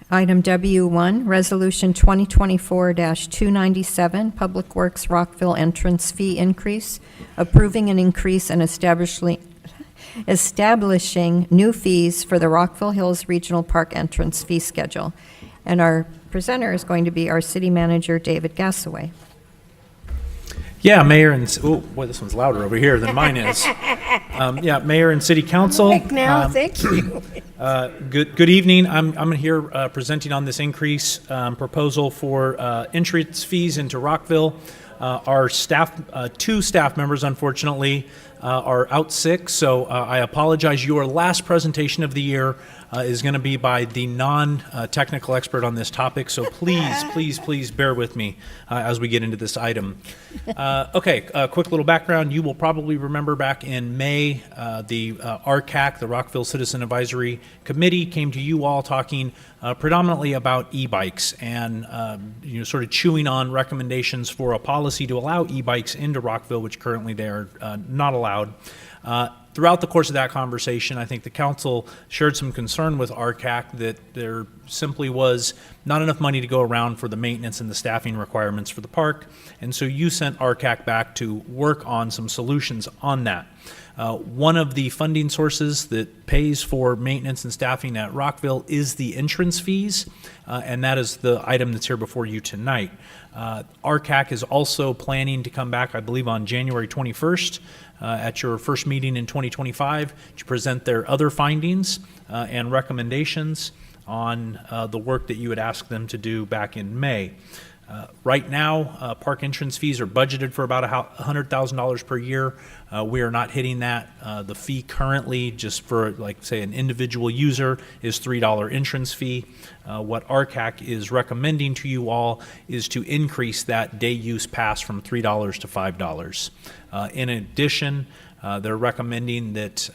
Item W1, Resolution 2024-297, Public Works Rockville Entrance Fee Increase, approving an increase and establishing new fees for the Rockville Hills Regional Park entrance fee schedule. And our presenter is going to be our city manager, David Gassaway. Yeah, Mayor and, oh, boy, this one's louder over here than mine is. Yeah, Mayor and City Council. Mike now, thank you. Good evening. I'm here presenting on this increase proposal for entrance fees into Rockville. Our staff, two staff members, unfortunately, are out sick, so I apologize. Your last presentation of the year is going to be by the non-technical expert on this topic, so please bear with me as we get into this item. Okay, a quick little background. You will probably remember back in May, the RCAC, the Rockville Citizen Advisory Committee, came to you all talking predominantly about e-bikes and sort of chewing on recommendations for a policy to allow e-bikes into Rockville, which currently they are not allowed. Throughout the course of that conversation, I think the council shared some concern with RCAC that there simply was not enough money to go around for the maintenance and the staffing requirements for the park, and so you sent RCAC back to work on some solutions on that. One of the funding sources that pays for maintenance and staffing at Rockville is the entrance fees, and that is the item that's here before you tonight. RCAC is also planning to come back, I believe, on January 21st at your first meeting in 2025 to present their other findings and recommendations on the work that you had asked them to do back in May. Right now, park entrance fees are budgeted for about $100,000 per year. We are not hitting that. The fee currently, just for, like, say, an individual user, is $3 entrance fee. What RCAC is recommending to you all is to increase that day use pass from $3 to $5. In addition, they're recommending that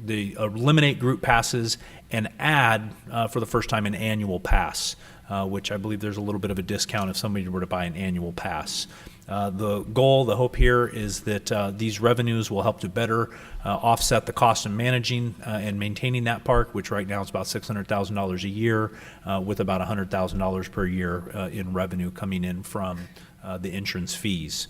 they eliminate group passes and add, for the first time, an annual pass. Which I believe there's a little bit of a discount if somebody were to buy an annual pass. The goal, the hope here is that these revenues will help to better offset the cost of managing and maintaining that park, which right now is about $600,000 a year, with about $100,000 per year in revenue coming in from the entrance fees.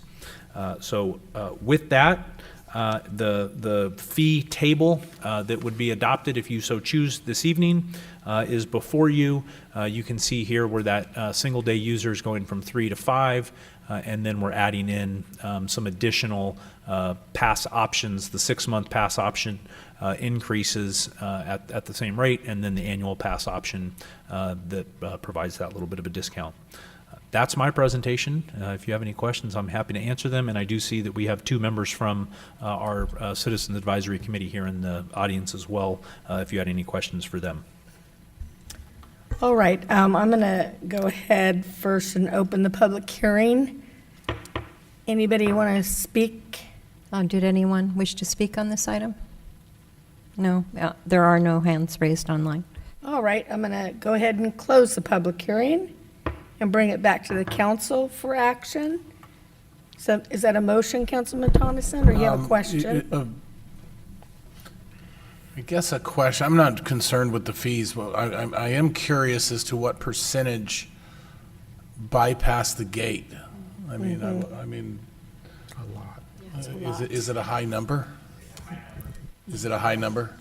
So with that, the fee table that would be adopted if you so choose this evening is before you. You can see here where that single day user is going from 3 to 5, and then we're adding in some additional pass options. The 6-month pass option increases at the same rate, and then the annual pass option that provides that little bit of a discount. That's my presentation. If you have any questions, I'm happy to answer them. And I do see that we have 2 members from our Citizens Advisory Committee here in the audience as well, if you had any questions for them. All right, I'm going to go ahead first and open the public hearing. Anybody want to speak? Did anyone wish to speak on this item? No, there are no hands raised online. All right, I'm going to go ahead and close the public hearing and bring it back to the council for action. So is that a motion, Councilman Tonneson, or you have a question? I guess a question. I'm not concerned with the fees, but I am curious as to what percentage bypass the gate. I mean, I mean, a lot. Is it a high number? Is it a high number?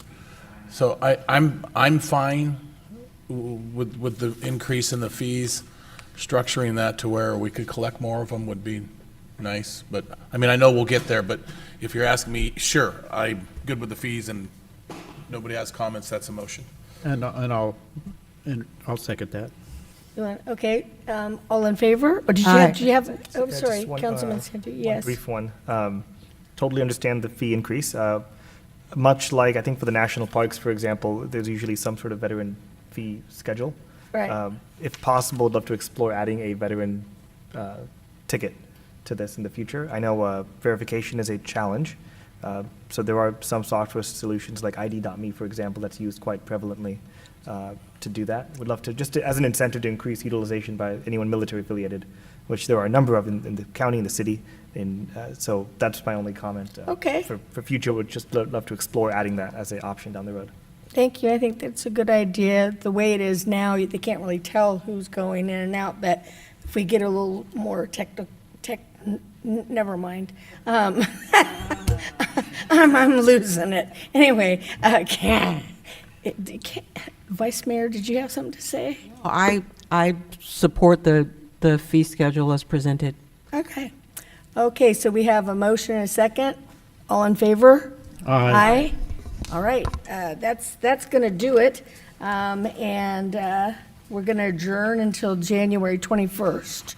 So I'm fine with the increase in the fees. Structuring that to where we could collect more of them would be nice. But I mean, I know we'll get there. But if you're asking me, sure, I'm good with the fees, and nobody has comments, that's a motion. And I'll second that. You want, okay, all in favor? Or did you have, oh, sorry, Just one, Councilman Sandy, one yes. brief one. Totally understand the fee increase. Much like, I think for the national parks, for example, there's usually some sort of veteran fee schedule. Right. If possible, I'd love to explore adding a veteran ticket to this in the future. I know verification is a challenge So there are some software solutions like ID.me, for example, that's used quite prevalently to do that. Would love to, just as an incentive to increase utilization by anyone military affiliated, which there are a number of in the county and the city. And so that's my only comment. Okay. For future, would just love to explore adding that as an option down the road. Thank you. I think that's a good idea. The way it is now, they can't really tell who's going in and out, but if we get a little more never mind. I'm losing it. Anyway, Vice Mayor, did you have something to say? I support the fee schedule as presented. Okay. Okay, so we have a motion and a second. All in favor? Aye. All right, that's going to do it. And we're going to adjourn until January 21st.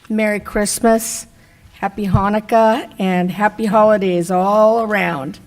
Merry Christmas, Happy Hanukkah, and happy holidays all around.